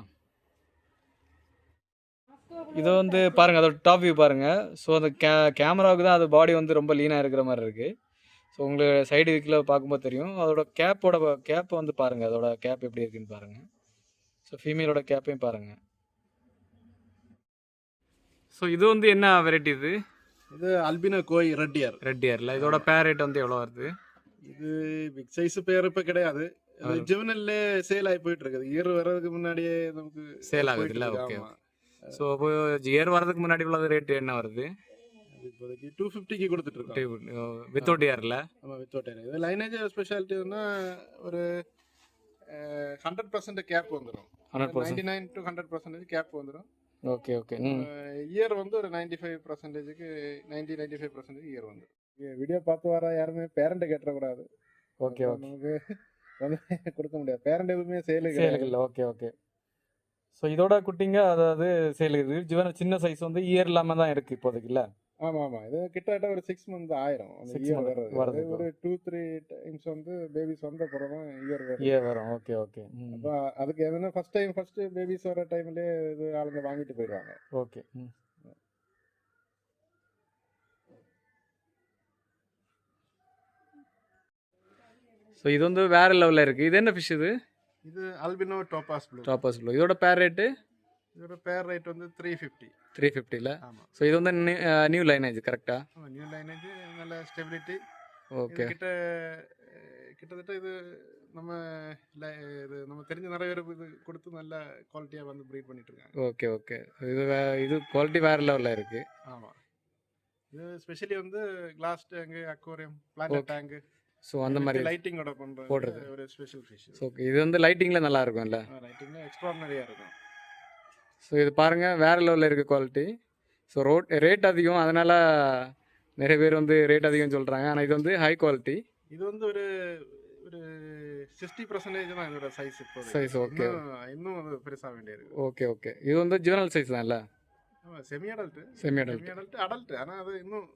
இது வந்து பாருங்கள், அதோட டாப் வியூ பாருங்கள். ஸோ அந்த கேமராவுக்கு தான் அது பாடி வந்து ரொம்ப லீனாக இருக்கிற மாதிரி இருக்குது. ஸோ உங்களுக்கு சைடு வியூக்கில் பார்க்கும்போது தெரியும். அதோட கேப்பை வந்து பாருங்கள், அதோட கேப் எப்படி இருக்குன்னு பாருங்கள். ஸோ ஃபீமேலோட கேப்பையும் பாருங்கள். ஸோ இது வந்து என்ன வெரைட்டி இது? இது அல்பினோ கோய் ரெட் இயரில். இதோட பேர் ரேட் வந்து எவ்வளோ வருது? இது பிக் சைஸ் பேர் இப்போ கிடையாது. ஜுவனல்ல சேல் ஆகி போயிட்டு இருக்குது. இயர் வர்றதுக்கு முன்னாடியே நமக்கு சேல் ஆகுது இல்லை? ஓகே. ஸோ அப்போ இயர் வரதுக்கு முன்னாடி உள்ள ரேட் என்ன வருது? இப்போதைக்கு 250க்கு கொடுத்துட்டு இருக்கோம் வித்தவுட் இயரில். ஆமாம், வித்தவுட் இயர். இது லைனேஜ் ஸ்பெஷாலிட்டினா ஒரு 100% கேப் வந்துடும். 99 to 100% கேப் வந்துடும். Okay okay. இயர் வந்து ஒரு 95%க்கு 90-95% இயர் வந்துடும். வீடியோ பார்த்து வர யாருமே பேரண்ட்டை கேட்டக்கூடாது. Okay okay. நமக்கு வந்து கொடுக்க முடியாது. பேரண்ட் எதுவுமே சேலுக்கு இல்லை. Okay okay. ஸோ இதோட குட்டிங்க அதாவது சேல் இருக்குது. ஜுவனல் சின்ன சைஸ் வந்து இயர் இல்லாமல் தான் இருக்குது இப்போதைக்கு இல்லை? ஆமாம் ஆமாம். இது கிட்டத்தட்ட ஒரு 6 months ஆயிரும் வருது. ஒரு 2-3 டைம்ஸ் வந்து பேபிஸ் வந்த அப்புறம் தான் இயர் வரும். Okay okay. அப்போ அதுக்கு எதுனா ஃபர்ஸ்ட் பேபிஸ் வர டைம்லேயே இது ஆளுங்க வாங்கிட்டு போயிடுவாங்க. ஓகே. ஸோ இது வந்து வேறு லெவலில் இருக்குது. இது என்ன ஃபிஷ் இது? இது அல்பினோ டோபாஸ் ப்ளூ. இதோட பேர் ரேட்டு? இதோட பேர் ரேட் வந்து 350. 350ல. ஆமாம். ஸோ இது வந்து நியூ லைனேஜ் கரெக்டாக? நியூ லைனேஜ், நல்ல ஸ்டெபிலிட்டி, ஓகே கிட்டத்தட்ட இது நம்ம இது நம்ம தெரிஞ்ச நிறைய பேருக்கு இது கொடுத்து நல்ல குவாலிட்டியாக வந்து ப்ரீட் பண்ணிட்டு இருக்காங்க. Okay okay. இது குவாலிட்டி வேறு லெவலில் இருக்குது. ஆமாம், இது ஸ்பெஷலி வந்து glass tank, aquarium, plant tank, so அந்த மாதிரி லைட்டிங்கோட போடுறது ஒரு ஸ்பெஷல் ஃபிஷ். ஸோ இது வந்து லைட்டிங்கில் நல்லா இருக்கும்ல? லைட்டிங்கில் எக்ஸ்ட்ரானரியாக இருக்கும். ஸோ இது பாருங்கள் வேறு லெவலில் இருக்குது குவாலிட்டி. ஸோ ரேட் அதிகம், அதனால் நிறைய பேர் வந்து ரேட் அதிகம் சொல்கிறாங்க. ஆனால் இது வந்து ஹை குவாலிட்டி. இது வந்து ஒரு 60% தான் இதோட சைஸ். இப்போ சைஸ் ஓகே, இன்னும் அது பெருசாக வேண்டியிருக்கு. Okay okay. இது வந்து ஜுவனல் சைஸ் தான் இல்லை? Semi adult, adult. ஆனால் அது இன்னும்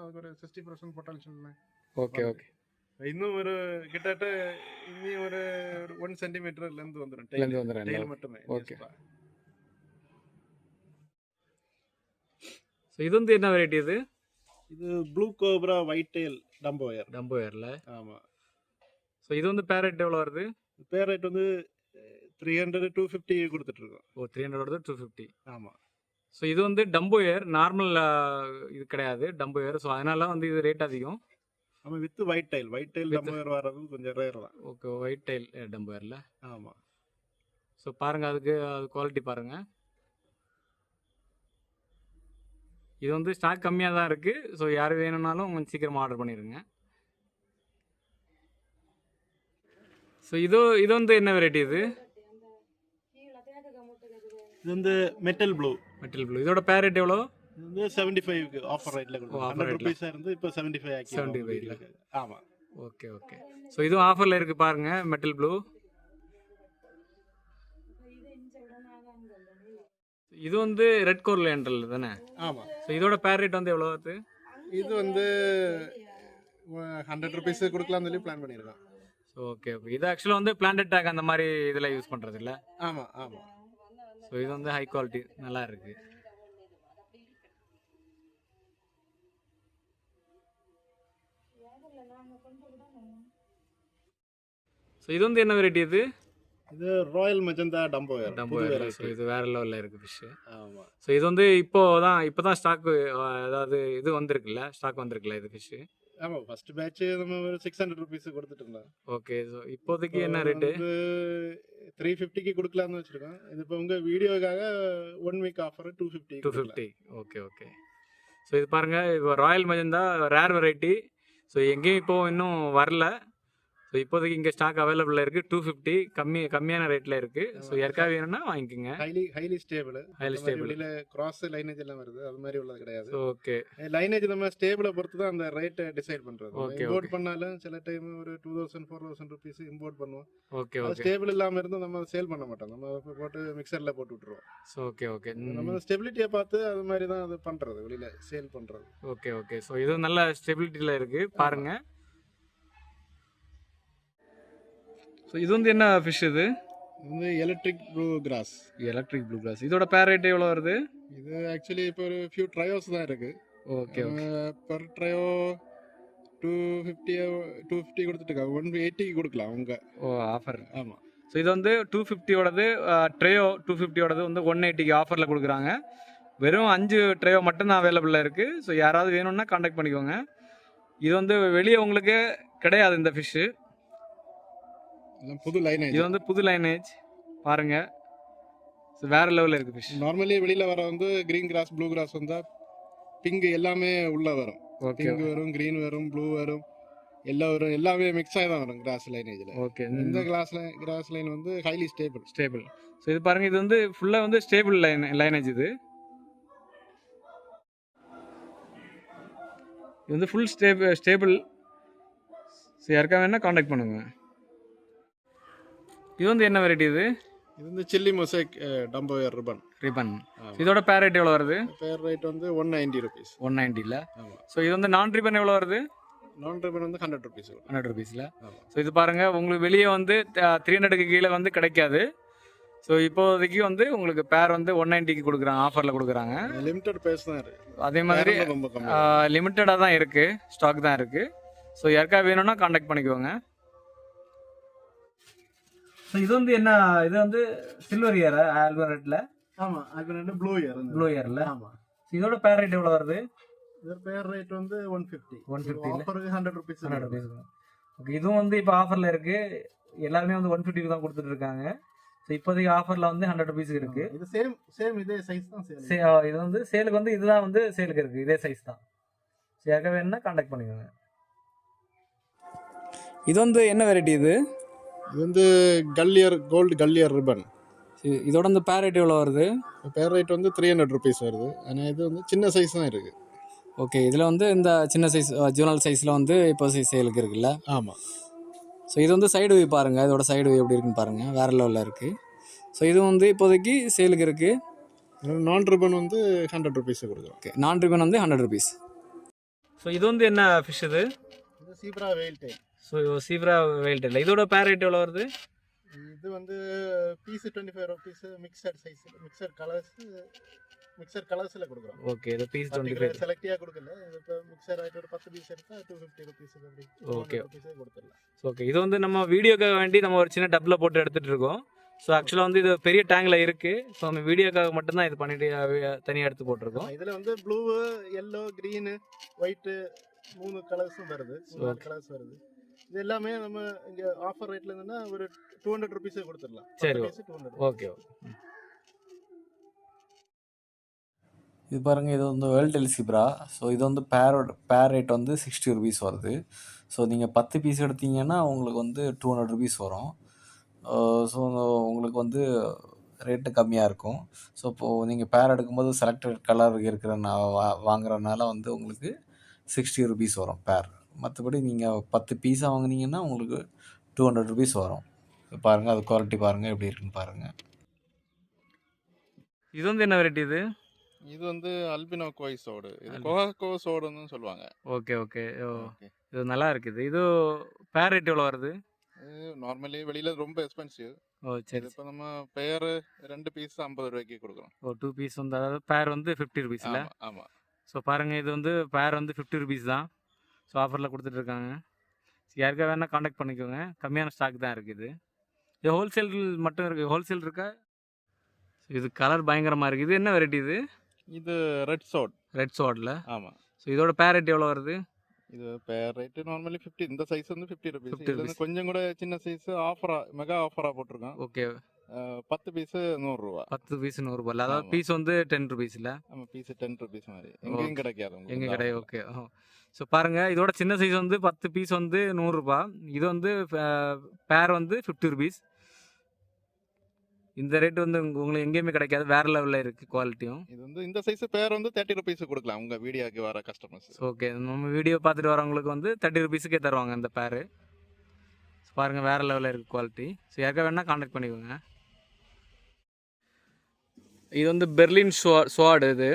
அதுக்கு ஒரு 60% பொட்டன்ஷியல். Okay okay. இன்னும் ஒரு கிட்டத்தட்ட இன்னும் ஒரு 1 சென்டிமீட்டர்லேருந்து வந்துடும். டெயில் மட்டுமே. ஓகே. ஸோ இது வந்து என்ன வெரைட்டி? இது ப்ளூ கோப்ரா ஒயிட் டெயில் டம்போயரில். ஆமாம். ஸோ இது வந்து பேரட் எவ்வளோ வருது? பேரட் வந்து 300-250 கொடுத்துட்ருக்கோம். ஓ, 300 வருது, 250. ஆமாம். ஸோ இது வந்து டம்போயர், நார்மல் இது கிடையாது டம்போயர். ஸோ அதனால வந்து இது ரேட் அதிகம். ஆமாம், வித் ஒயிட் டெயில் டம்போயர் வர்றது கொஞ்சம் ரேர் தான். ஓகே, ஒயிட் டெயில் டம்போயரில். ஆமாம். ஸோ பாருங்கள், அது குவாலிட்டி பாருங்கள். இது வந்து ஸ்டாக் கம்மியாக தான் இருக்குது. ஸோ யார் வேணும்னாலும் கொஞ்சம் சீக்கிரமாக ஆர்டர் பண்ணிடுங்க. ஸோ இது வந்து என்ன வெரைட்டி? இது வந்து மெட்டல் ப்ளூ. இதோட பேர் ரேட் எவ்வளோ? இது வந்து 75 ஆஃபர் ரேட்டில் கொடுக்கும். 100 ரூபீஸாக இருந்து இப்போ 75 ஆக்கி. 75. ஆமாம். Okay okay. ஸோ இதுவும் ஆஃபரில் இருக்குது பாருங்கள், மெட்டல் ப்ளூ. இது வந்து ரெட் கோர்லேண்டல் தானே? ஆமாம். ஸோ இதோட பேர் ரேட் வந்து எவ்வளோ வருது? இது வந்து 100 ரூபீஸ் கொடுக்கலாம்னு சொல்லி பிளான் பண்ணியிருக்கோம். Okay okay. இது ஆக்சுவலாக வந்து பிளான்ட் டேக் அந்த மாதிரி இதில் யூஸ் பண்ணுறது இல்லை? ஆமாம் ஆமாம். ஸோ இது வந்து ஹை குவாலிட்டி, நல்லா இருக்குது. ஸோ இது வந்து என்ன வெரைட்டி? இது ராயல் மெஜந்தா டம்போயர். ஸோ இது வேற லெவலில் இருக்குது ஃபிஷ்ஷு. ஆமாம். ஸோ இது வந்து இப்போ தான் ஸ்டாக்கு, அதாவது இது வந்திருக்குல்ல, ஸ்டாக் வந்திருக்குல்ல இது ஃபிஷ்ஷு? ஆமாம், ஃபர்ஸ்ட் பேட்ச் நம்ம ஒரு 600 ரூபீஸ் கொடுத்துட்டு இருந்தோம். ஓகே. ஸோ இப்போதைக்கு என்ன ரேட்டு? 350க்கு கொடுக்கலாம்னு வச்சுருக்கோம். இது இப்போ உங்கள் வீடியோக்காக 1 week offer 250. Okay okay. So இது பாருங்கள், இப்போ Royal magenta rare variety. So எங்கேயும் இப்போ இன்னும் வரல. ஸோ இப்போதைக்கு இங்கே ஸ்டாக் அவைலபிளாக இருக்குது. 250 கம்மியான ரேட்டில் இருக்குது. ஸோ யாருக்காக வேணும்னா வாங்கிக்கோங்க. Highly stable. வெளியில் கிராஸ் லைனேஜ் எல்லாம் வருது, அது மாதிரி உள்ளது கிடையாது. ஓகே. லைனேஜ் நம்ம ஸ்டேபிளை பொறுத்து தான் அந்த ரேட்டை டிசைட் பண்ணுறது. இம்போர்ட் பண்ணாலும் சில டைம் ஒரு 2000-4000 ரூபீஸ் இம்போர்ட் பண்ணுவோம். Okay okay. ஸ்டேபிள் இல்லாமல் இருந்து நம்ம சேல் பண்ண மாட்டோம். நம்ம போட்டு மிக்சரில் போட்டு விட்டுருவோம். So okay okay. நம்ம ஸ்டெபிலிட்டியை பார்த்து அது மாதிரி தான் அது பண்ணுறது, வெளியில் சேல் பண்ணுறது. Okay okay. ஸோ இது நல்ல ஸ்டெபிலிட்டியில் இருக்குது பாருங்கள். ஸோ இது வந்து என்ன ஃபிஷ்? இது வந்து எலக்ட்ரிக் ப்ளூ கிராஸ். இதோட பேர் ரேட் எவ்வளோ வருது? இது ஆக்சுவலி இப்போ ஒரு ஃபியூ ட்ரையோஸ் தான் இருக்குது. ஓகே. பர் ட்ரையோ 250 கொடுத்துட்டு 180 கொடுக்கலாம் அவங்க. ஓ, ஆஃபர். ஆமாம். ஸோ இது வந்து 250ஓடது, ட்ரையோ 250ஓடது வந்து 180க்கு ஆஃபரில் கொடுக்குறாங்க. வெறும் 5 ட்ரையோ மட்டும்தான் அவைலபிளாக இருக்குது. ஸோ யாராவது வேணும்னா காண்டாக்ட் பண்ணிக்கோங்க. இது வந்து வெளியே உங்களுக்கு கிடையாது இந்த ஃபிஷ்ஷு. புது லைனேஜ். இது வந்து புது லைனேஜ் பாருங்க. ஸோ வேற லெவலில் இருக்குது ஃபிஷ். நார்மலி வெளியில் வர வந்து கிரீன் கிராஸ், ப்ளூ கிராஸ் வந்தால் பிங்க் எல்லாமே உள்ளே வரும். பிங்க் வரும், கிரீன் வரும், ப்ளூ வரும், எல்லோ வரும், எல்லாமே மிக்ஸ் ஆகி தான் வரும் கிராஸ் லைனேஜில். ஓகே. இந்த கிராஸ் லைன் வந்து ஹைலி ஸ்டேபிள். ஸோ இது பாருங்கள், இது வந்து ஃபுல்லாக வந்து ஸ்டேபிள் லைனேஜ். இது வந்து ஃபுல் ஸ்டேபிள். ஸோ யாருக்காக வேணால் காண்டாக்ட் பண்ணுங்க. இது வந்து என்ன வெரைட்டி? இது வந்து சில்லி மொசைக் டம்போயர் ரிபன். இதோட பேர் ரேட் எவ்வளோ வருது? பேர் ரேட் வந்து 190 ரூபீஸ். 190ல. ஸோ இது வந்து நான் ரிபன் எவ்வளோ வருது? நான் ரிபன் வந்து 100 ரூபீஸ். 100 ரூபீஸில். ஸோ இது பாருங்கள், உங்களுக்கு வெளியே வந்து 300க்கு கீழே வந்து கிடைக்காது. ஸோ இப்போதைக்கு வந்து உங்களுக்கு பேர் வந்து 190க்கு கொடுக்குறாங்க, ஆஃபரில் கொடுக்குறாங்க. லிமிட்டட் பேஸ் தான் இருக்குது. அதே மாதிரி லிமிட்டடாக தான் இருக்குது, ஸ்டாக் தான் இருக்குது. ஸோ யாருக்காக வேணும்னா காண்டாக்ட் பண்ணிக்கோங்க. ஸோ இது வந்து என்ன? இது வந்து சில்வர் இயர் ஆல்பரேட்டில். ஆமாம், ஆல்பரேட் ப்ளூ இயரில். ஆமாம். இதோட பேர் ரேட் எவ்வளோ வருது? இது பேர் ரேட் வந்து 150. 150 இல்ல? ஆஃபருக்கு 100 ருபீஸ். 100 rupees. ஓகே, இதுவும் வந்து இப்போ ஆஃபரில் இருக்குது. எல்லாருமே வந்து 150 தான் கொடுத்துட்டு இருக்காங்க. ஸோ இப்போதைக்கு ஆஃபரில் வந்து 100 ருபீஸ்க்கு இருக்குது. இது சேம் இதே சைஸ் தான் சேல். இது வந்து சேலுக்கு வந்து இதுதான் வந்து சேலுக்கு இருக்குது, இதே சைஸ் தான். ஸோ யாருக்காக வேணும்னா கான்டாக்ட் பண்ணிக்கோங்க. இது வந்து என்ன வெரைட்டி இது? இது வந்து கோல்டு கல்லியர் ரிப்பன். இதோட இந்த பேர் ரேட் எவ்வளோ வருது? பேர் ரேட் வந்து 300 ருபீஸ் வருது. ஆனால் இது வந்து சின்ன சைஸ் தான் இருக்குது. ஓகே, இதில் வந்து இந்த சின்ன சைஸ் ஜூனல் சைஸில் வந்து இப்போ சேலுக்கு இருக்குல்ல? ஆமாம். ஸோ இது வந்து சைடு வியூ பாருங்கள், இதோட சைடு வியூ எப்படி இருக்குன்னு பாருங்கள், வேறு லெவலில் இருக்குது. ஸோ இது வந்து இப்போதைக்கு சேலுக்கு இருக்குது. நான் ரிப்பன் வந்து 100 ருபீஸ் கொடுக்குறோம். ஓகே, நான் ரிப்பன் வந்து 100 ருபீஸ். ஸோ இது வந்து என்ன ஃபிஷ் இது? இது zebra veil tail. So zebra veil tail. இதோட பேர் ரேட் எவ்வளோ வருது? இது வந்து piece 25 rupees. Mixed size, mixed கலர்ஸில் கொடுக்குறோம். ஓகே, இது பீஸ் 25. செலக்டியாக கொடுக்கல. இப்போ மிக்சர் ஆகிட்டு ஒரு 10 பீஸ் எடுத்தால் 250 ருபீஸ் அப்படி. ஓகே ருபீஸே கொடுத்துடலாம். ஓகே, இது வந்து நம்ம வீடியோக்காக வேண்டி நம்ம ஒரு சின்ன டப்பில் போட்டு எடுத்துகிட்டு இருக்கோம். ஸோ ஆக்சுவலாக வந்து இது பெரிய டேங்கில் இருக்குது. ஸோ நம்ம வீடியோக்காக மட்டும்தான் இது பண்ணிட்டு தனியாக எடுத்து போட்டிருக்கோம். இதில் வந்து ப்ளூ, எல்லோ, க்ரீனு, ஒயிட்டு 3 கலர்ஸும் வருது. 4 கலர்ஸ் வருது. இது எல்லாமே நம்ம இங்கே ஆஃபர் ரேட்டில் இருந்ததுன்னா ஒரு 200 ருபீஸே கொடுத்துடலாம். சரி, 200. Okay okay. இது பாருங்கள், இது வந்து வேர்ல்ட் டெயில் சீப்ரா. ஸோ இது வந்து பேர் ரேட் வந்து 60 ருபீஸ் வருது. ஸோ நீங்கள் 10 பீஸ் எடுத்தீங்கன்னா உங்களுக்கு வந்து 200 ருபீஸ் வரும். ஸோ உங்களுக்கு வந்து ரேட்டு கம்மியாக இருக்கும். ஸோ இப்போது நீங்கள் பேர் எடுக்கும்போது செலக்டட் கலர் இருக்கிற வாங்குறதுனால வந்து உங்களுக்கு 60 ருபீஸ் வரும் பேர். மற்றபடி நீங்கள் 10 பீஸாக வாங்குனீங்கன்னா உங்களுக்கு 200 ருபீஸ் வரும். பாருங்கள், அது குவாலிட்டி பாருங்கள் எப்படி இருக்குன்னு பாருங்கள். இது வந்து என்ன வெரைட்டி இது? இது வந்து அல்பினோ கோய் சோடு. இது கோகோ சோடுன்னு சொல்லுவாங்க. Okay okay. இது நல்லா இருக்குது. இது பேர் ரேட் எவ்வளோ வருது? இது நார்மலி வெளியில் ரொம்ப எக்ஸ்பென்சிவ். ஓ சரி. இப்போ நம்ம பேர் 2 பீஸ் 50 ரூபாய்க்கு கொடுக்குறோம். ஓ 2 பீஸ் வந்து, அதாவது பேர் வந்து 50 ருபீஸ் இல்லை? ஆமாம். ஸோ பாருங்கள், இது வந்து பேர் வந்து 50 ருபீஸ் தான். ஸோ ஆஃபரில் கொடுத்துட்ருக்காங்க. யாருக்காக வேணால் காண்டாக்ட் பண்ணிக்கோங்க, கம்மியான ஸ்டாக் தான் இருக்குது. இது ஹோல்சேல் மட்டும் இருக்குது, ஹோல்சேல் இருக்கா? இது கலர் பயங்கரமாக இருக்குது. இது என்ன வெரைட்டி இது? இது ரெட் சோட். ரெட் சோடில். ஆமாம். ஸோ இதோட பேர் ரேட் எவ்வளோ வருது? இது பேர் ரேட்டு நார்மலி 50. இந்த சைஸ் வந்து 50 ருபீஸ். 50 இது வந்து கொஞ்சம் கூட சின்ன சைஸ் மெகா ஆஃபராக போட்டிருக்கோம். ஓகே. 10 பீஸ் 100 ரூபா. 10 பீஸ் 100 ரூபாய். அதாவது பீஸ் வந்து 10 ருபீஸ் இல்லை? ஆமாம், பீஸ் 10 ருபீஸ் மாதிரி எங்கேயும் கிடைக்காது. எங்கே கிடையாது. ஓகே. ஸோ பாருங்கள், இதோட சின்ன சைஸ் வந்து 10 பீஸ் வந்து 100 ரூபா. இது வந்து பேர் வந்து 50 ருபீஸ். இந்த ரேட் வந்து உங்களுக்கு எங்கேயுமே கிடைக்காது, வேறு லெவலில் இருக்குது குவாலிட்டியும். இது வந்து இந்த சைஸ் பேர் வந்து 30 ருபீஸ் கொடுக்கலாம் உங்கள் வீடியோக்கு வர கஸ்டமர்ஸ். ஓகே, நம்ம வீடியோ பார்த்துட்டு வரவங்களுக்கு வந்து 30 ருபீஸுக்கே தருவாங்க இந்த பேர். பாருங்கள், வேறு லெவலில் இருக்குது குவாலிட்டி. ஸோ யாருக்கா வேணால் காண்டாக்ட் பண்ணிக்கோங்க. இது வந்து பெர்லின் ஸ்வாட் இது.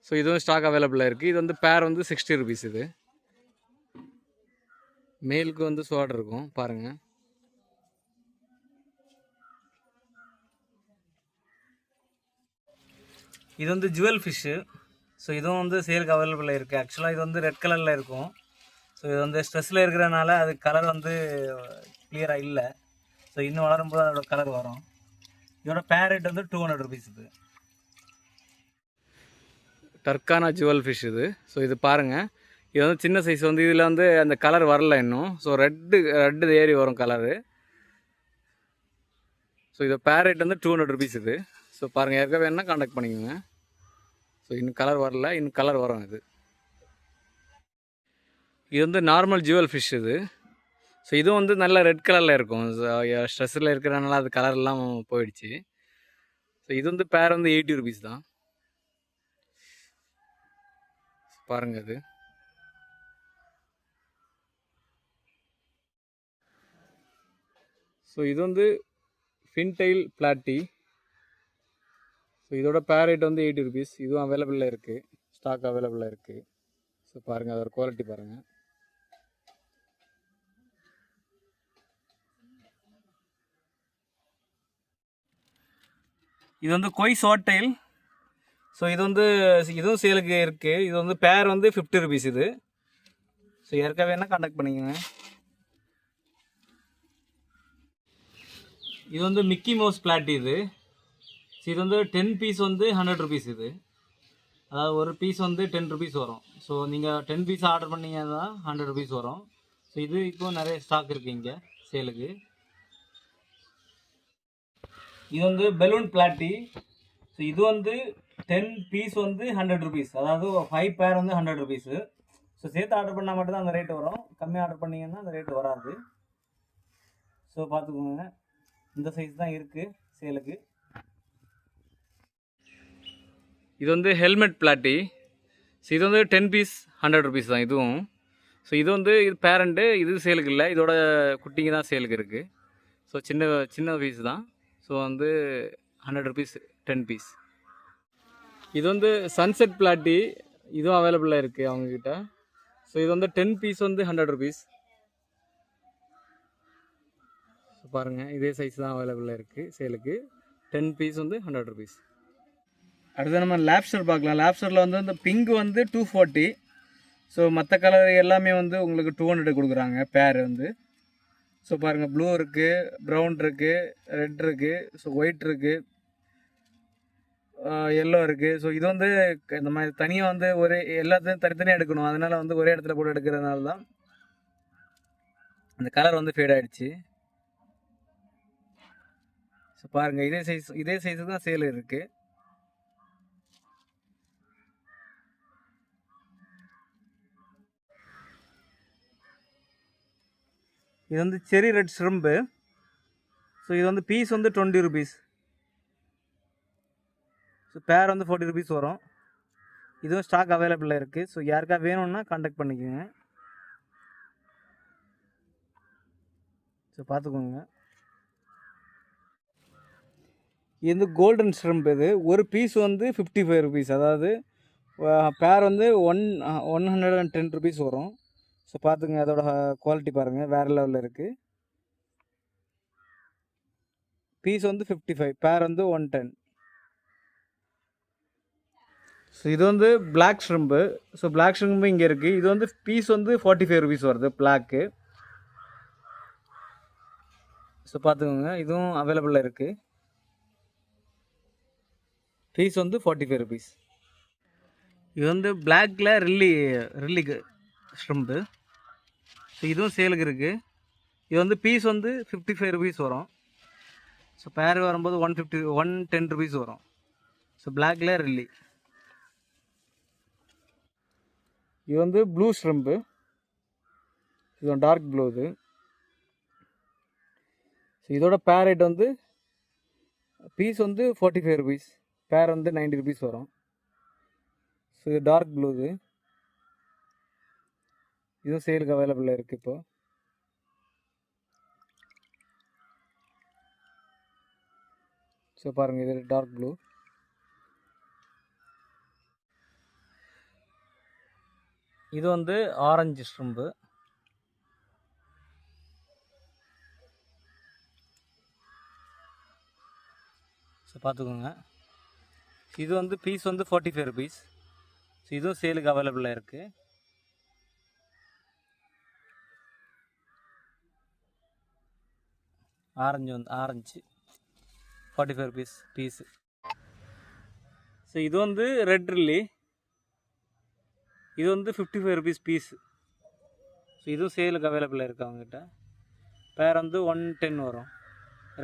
ஸோ இதுவும் ஸ்டாக் அவைலபிளாக இருக்குது. இது வந்து பேர் வந்து 60 ருபீஸ். இது மேலுக்கு வந்து ஸ்வாட் இருக்கும் பாருங்கள். இது வந்து ஜுவல் ஃபிஷ்ஷு. ஸோ இதுவும் வந்து சேலுக்கு அவைலபிளாக இருக்குது. ஆக்சுவலாக இது வந்து ரெட் கலரில் இருக்கும். ஸோ இது வந்து ஸ்ட்ரெஸ்ஸில் இருக்கிறனால அது கலர் வந்து கிளியராக இல்லை. ஸோ இன்னும் வளரும்போது அதோட கலர் வரும். இதோட பேர் ரேட் வந்து 200 ருபீஸ். இது டர்கானா ஜுவல் ஃபிஷ் இது. ஸோ இது பாருங்கள், இது வந்து சின்ன சைஸ் வந்து இதில் வந்து அந்த கலர் வரல இன்னும். ஸோ ரெட்டு ஏறி வரும் கலரு. ஸோ இது பேர் ரேட் வந்து 200 ருபீஸ். இது ஸோ பாருங்கள், யாருக்காக வேணால் காண்டாக்ட் பண்ணிக்கோங்க. ஸோ இன்னும் கலர் வரல, இன்னும் கலர் வரும். இது வந்து நார்மல் ஜுவல் ஃபிஷ் இது. ஸோ இதுவும் வந்து நல்ல ரெட் கலரில் இருக்கும். ஸ்ட்ரெஸ்ஸில் இருக்கிறனால அது கலர்லாம் போயிடுச்சு. ஸோ இது வந்து பேர் வந்து 80 ருபீஸ் தான். பாருங்கள், இது ஸோ இது வந்து ஃபின்டெயில் பிளாட்டி. ஸோ இதோட பேர் ரேட் வந்து 80 ருபீஸ். இதுவும் அவைலபிளாக இருக்குது, ஸ்டாக் அவைலபிளாக இருக்குது. ஸோ பாருங்கள், அதோட குவாலிட்டி பாருங்கள். இது வந்து கொய் ஷார்ட்-டெயில். ஸோ இது வந்து இதுவும் சேலுக்கு இருக்குது. இது வந்து பேர் வந்து 50 ருபீஸ். இது ஸோ யாருக்காக வேணால் காண்டாக்ட் பண்ணிக்கோங்க. இது வந்து மிக்கி மவுஸ் பிளாட்டி இது. ஸோ இது வந்து 10 பீஸ் வந்து 100 ருபீஸ். இது அதாவது ஒரு பீஸ் வந்து 10 ருபீஸ் வரும். ஸோ நீங்கள் 10 பீஸ் ஆர்டர் பண்ணீங்கன்னா 100 ருபீஸ் வரும். ஸோ இது இப்போ நிறைய ஸ்டாக் இருக்குது இங்கே சேலுக்கு. இது வந்து பெலூன் பிளாட்டி. ஸோ இது வந்து 10 பீஸ் வந்து 100 ருபீஸ், அதாவது 5 பேர் வந்து 100 ருபீஸு. ஸோ சேர்த்து ஆர்டர் பண்ணால் மட்டும்தான் அந்த ரேட்டு வரும். கம்மியாக ஆர்டர் பண்ணிங்கன்னா அந்த ரேட்டு வராது. ஸோ பார்த்துக்கோங்க, இந்த சைஸ் தான் இருக்குது சேலுக்கு. இது வந்து ஹெல்மெட் பிளாட்டி. ஸோ இது வந்து 10 பீஸ் 100 ருபீஸ் தான் இதுவும். ஸோ இது வந்து இது பேரண்ட்டு, இது சேலுக்கு இல்லை, இதோட குட்டிங்க தான் சேலுக்கு இருக்குது. ஸோ சின்ன சின்ன பீஸ் தான். ஸோ வந்து 100 ருபீஸ் 10 பீஸ். இது வந்து சன்செட் பிளாட்டி, இதுவும் அவைலபிளாக இருக்குது அவங்கக்கிட்ட. ஸோ இது வந்து 10 பீஸ் வந்து 100 ருபீஸ். ஸோ பாருங்கள், இதே சைஸ் தான் அவைலபிளாக இருக்குது சேலுக்கு. 10 பீஸ் வந்து 100 ருபீஸ். அடுத்து நம்ம லாப்ஸ்டர் பார்க்கலாம். லாப்ஸ்டரில் வந்து இந்த பிங்க் வந்து 240. ஸோ மற்ற கலர் எல்லாமே வந்து உங்களுக்கு 200 கொடுக்குறாங்க பேர் வந்து. ஸோ பாருங்கள், ப்ளூ இருக்குது, ப்ரௌன் இருக்குது, ரெட் இருக்குது, ஸோ ஒயிட் இருக்குது, எல்லோ இருக்குது. ஸோ இது வந்து இந்த மாதிரி தனியாக வந்து ஒரே எல்லாத்தையும் தனித்தனியாக எடுக்கணும். அதனால் வந்து ஒரே இடத்துல போட்டு எடுக்கிறதுனால தான் இந்த கலர் வந்து ஃபேட் ஆகிடுச்சு. ஸோ பாருங்கள், இதே சைஸு தான் சேல் இருக்குது. இது வந்து செரி ரெட் ஷ்ரிம்பு. ஸோ இது வந்து பீஸ் வந்து 20 ருபீஸ். ஸோ பேர் வந்து 40 ருபீஸ் வரும். இதுவும் ஸ்டாக் அவைலபிளாக இருக்குது. ஸோ யாருக்கா வேணும்னா கான்டாக்ட் பண்ணிக்கோங்க. ஸோ பார்த்துக்கோங்க. இது வந்து கோல்டன் ஷ்ரிம்ப். இது ஒரு பீஸ் வந்து 55 ருபீஸ், அதாவது பேர் வந்து 110 ருபீஸ் வரும். ஸோ பார்த்துங்க, அதோட குவாலிட்டி பாருங்கள், வேறு லெவலில் இருக்குது. பீஸ் வந்து 55, பேர் வந்து 110. ஸோ இது வந்து பிளாக் ஷ்ரிம்பு. ஸோ பிளாக் ஷ்ரிம்பு இங்கே இருக்குது. இது வந்து பீஸ் வந்து 45 ருபீஸ் வருது பிளாக்கு. ஸோ பார்த்துக்கோங்க, இதுவும் அவைலபிளாக இருக்குது. பீஸ் வந்து 45 ருபீஸ். இது வந்து பிளாக்கில் ரில்லி ஷ்ரிம்பு. ஸோ இதுவும் சேலுக்கு இருக்குது. இது வந்து பீஸ் வந்து 55 ருபீஸ் வரும். ஸோ பேர் வரும்போது 110 ருபீஸ் வரும். ஸோ பிளாக்கில் ரில்லி. இது வந்து ப்ளூ ஷ்ரிம்பு. இது டார்க் ப்ளூ. இது ஸோ இதோட பேர் ரேட் வந்து பீஸ் வந்து 45 ருபீஸ், பேர் வந்து 90 ருபீஸ் வரும். ஸோ இது டார்க் ப்ளூ. இதுவும் சேலுக்கு அவைலபிளாக இருக்குது இப்போ. ஸோ பாருங்கள், இது டார்க் ப்ளூ. இது வந்து ஆரஞ்சு ஷ்ரிம்பு. ஸோ பார்த்துக்கோங்க, இது வந்து பீஸ் வந்து 45 ருபீஸ். ஸோ இதுவும் சேலுக்கு அவைலபிளாக இருக்குது. Orange 45 rupees piece. ஸோ இது வந்து ரெட் ரில்லி. இது வந்து 55 ருபீஸ் பீஸு. ஸோ இதுவும் சேலுக்கு அவைலபிளாக இருக்குது அவங்ககிட்ட. பேர் வந்து 110 வரும்,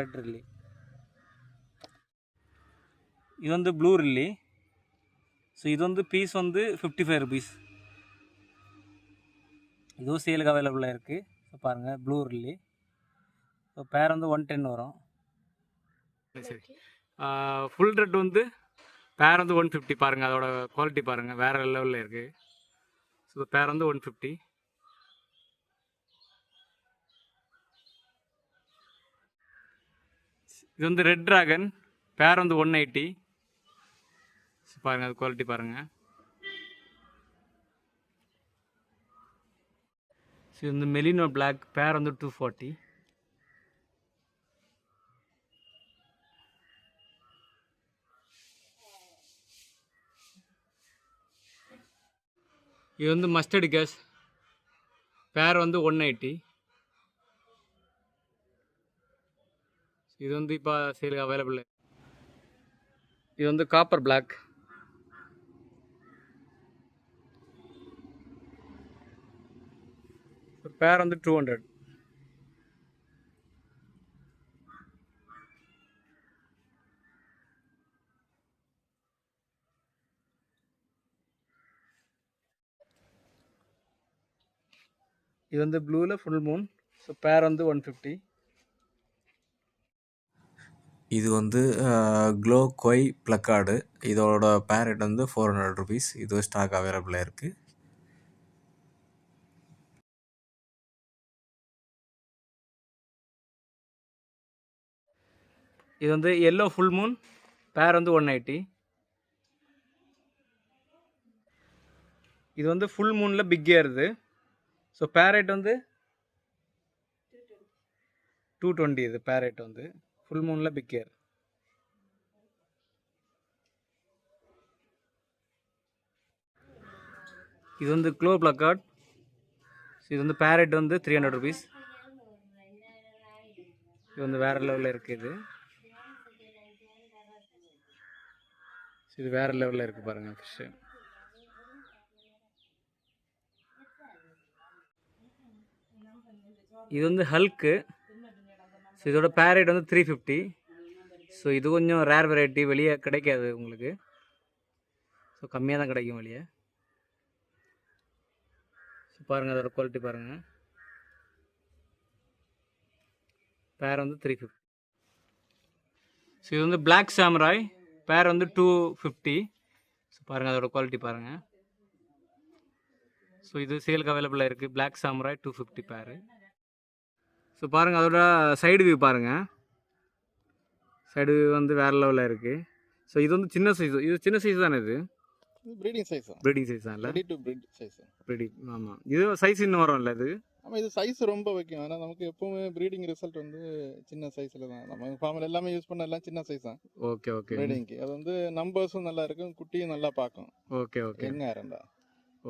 ரெட் ரில்லி. இது வந்து ப்ளூ ரில்லி. ஸோ இது வந்து பீஸ் வந்து 55 ருபீஸ். இதுவும் சேலுக்கு அவைலபிளாக இருக்குது. ஸோ பாருங்கள், ப்ளூ ரில்லி. ஸோ பேர் வந்து 110 வரும். சரி, ஃபுல் ரெட் வந்து பேர் வந்து 150. பாருங்கள், அதோட குவாலிட்டி பாருங்கள், வேறு லெவலில் இருக்குது. ஸோ பேர் வந்து 150. இது வந்து ரெட் ட்ராகன், பேர் வந்து 180. பாருங்கள், அது குவாலிட்டி பாருங்கள். இது வந்து மெலினோ பிளாக், பேர் வந்து 240. இது வந்து மஸ்டர்டு கேஸ், பேர் வந்து 180. இது வந்து இப்போ சேலுக்கு அவைலபிள். இது வந்து காப்பர் பிளாக், பேர் வந்து 200. இது வந்து ப்ளூவில் ஃபுல் மூன். ஸோ பேர் வந்து 150. இது வந்து க்ளோ கொய் ப்ளக்கார்டு. இதோட பேரட் வந்து 400 ருபீஸ். இது ஸ்டாக் அவைலபிளாக இருக்குது. இது வந்து எல்லோ ஃபுல் மூன். பேர் வந்து 180. இது வந்து ஃபுல் மூனில் பிக் ஏறுது. ஸோ பேரட் வந்து 220. இது பேரட் வந்து ஃபுல் மூனில் பிக் ஏர். இது வந்து க்ளோ ப்ளக்கார்ட். இது வந்து பேரட் வந்து 300 ருபீஸ். இது வந்து வேறு லெவலில் இருக்குது. இது வேறு லெவலில் இருக்குது பாருங்கள் ஃபிஷ்ஷு. இது வந்து ஹல்க்கு. ஸோ இதோட பேரட் வந்து 350. ஸோ இது கொஞ்சம் ரேர் வெரைட்டி, வெளியே கிடைக்காது உங்களுக்கு. ஸோ கம்மியாக தான் கிடைக்கும் வெளியே. ஸோ பாருங்கள் அதோட குவாலிட்டி பாருங்கள். பேர் வந்து 350. ஸோ இது வந்து பிளாக் சாமுராய். பேர் வந்து 250. ஸோ பாருங்கள் அதோட குவாலிட்டி பாருங்கள். ஸோ இது சேலுக்கு அவைலபிளாக இருக்குது. பிளாக் சாமுராய் 250 பேர். ஸோ பாருங்கள் அதோட சைடு வியூ பாருங்கள். சைடு வியூ வந்து வேறு லெவலில் இருக்குது. ஸோ இது வந்து சின்ன சைஸ். இது சின்ன சைஸ் தானே? இது ப்ரீடிங் சைஸ். ப்ரீடிங் சைஸ் தான் இல்லை? Ready to breed size. Breeding. ஆமாம். இது சைஸ் இன்னும் வரும்ல இது? ஆமாம், இது சைஸ் ரொம்ப வைக்கும். ஆனால் நமக்கு எப்பவுமே ப்ரீடிங் ரிசல்ட் வந்து சின்ன சைஸில் தான். நம்ம ஃபார்மில் எல்லாமே யூஸ் பண்ண எல்லாம் சின்ன சைஸ் தான். Okay okay. ப்ரீடிங்க்கு அது வந்து நம்பர்ஸும் நல்லா இருக்கும், குட்டியும் நல்லா பார்க்கும். Okay okay. எங்கே இருந்தா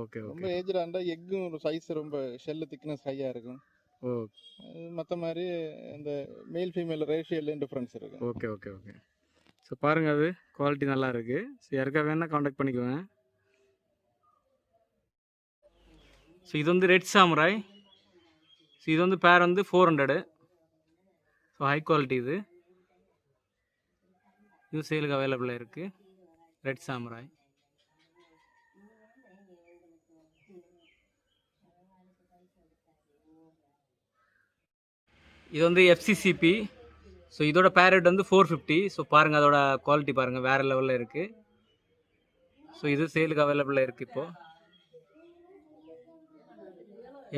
ஓகே ரொம்ப ஓகே. ஏஜ்டாக இருந்தால் எக்கும் ஒரு சைஸ் ரொம்ப ஷெல்லு திக்னஸ் ஹையாக இருக்கும். ஓ மற்ற மாதிரி இந்த மேல் ஃபீமேல் ரேஷியல் டிஃப்ரென்ஸ் இருக்கும். Okay okay okay. ஸோ பாருங்கள் அது குவாலிட்டி நல்லா இருக்குது. ஸோ யாருக்கா வேணால் காண்டாக்ட் பண்ணிக்குவேன். ஸோ இது வந்து ரெட் சாமுராய். ஸோ இது வந்து பேர் வந்து 400. ஸோ ஹை குவாலிட்டி இது. இது சேலுக்கு அவைலபிளாக இருக்குது. Red samurai. இது வந்து FCCP. ஸோ இதோட பேரட் வந்து 450. ஸோ பாருங்கள் அதோட குவாலிட்டி பாருங்கள் வேறு லெவலில் இருக்குது. ஸோ இது சேலுக்கு அவைலபிளாக இருக்குது இப்போது.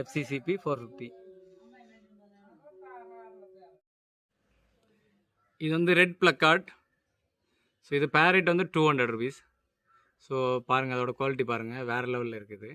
FCCP 450. இது வந்து ரெட் ப்ளக்கார்ட். ஸோ இது பேரட் வந்து 200 ருபீஸ். ஸோ பாருங்கள் அதோட குவாலிட்டி பாருங்கள் வேறு லெவலில் இருக்குது.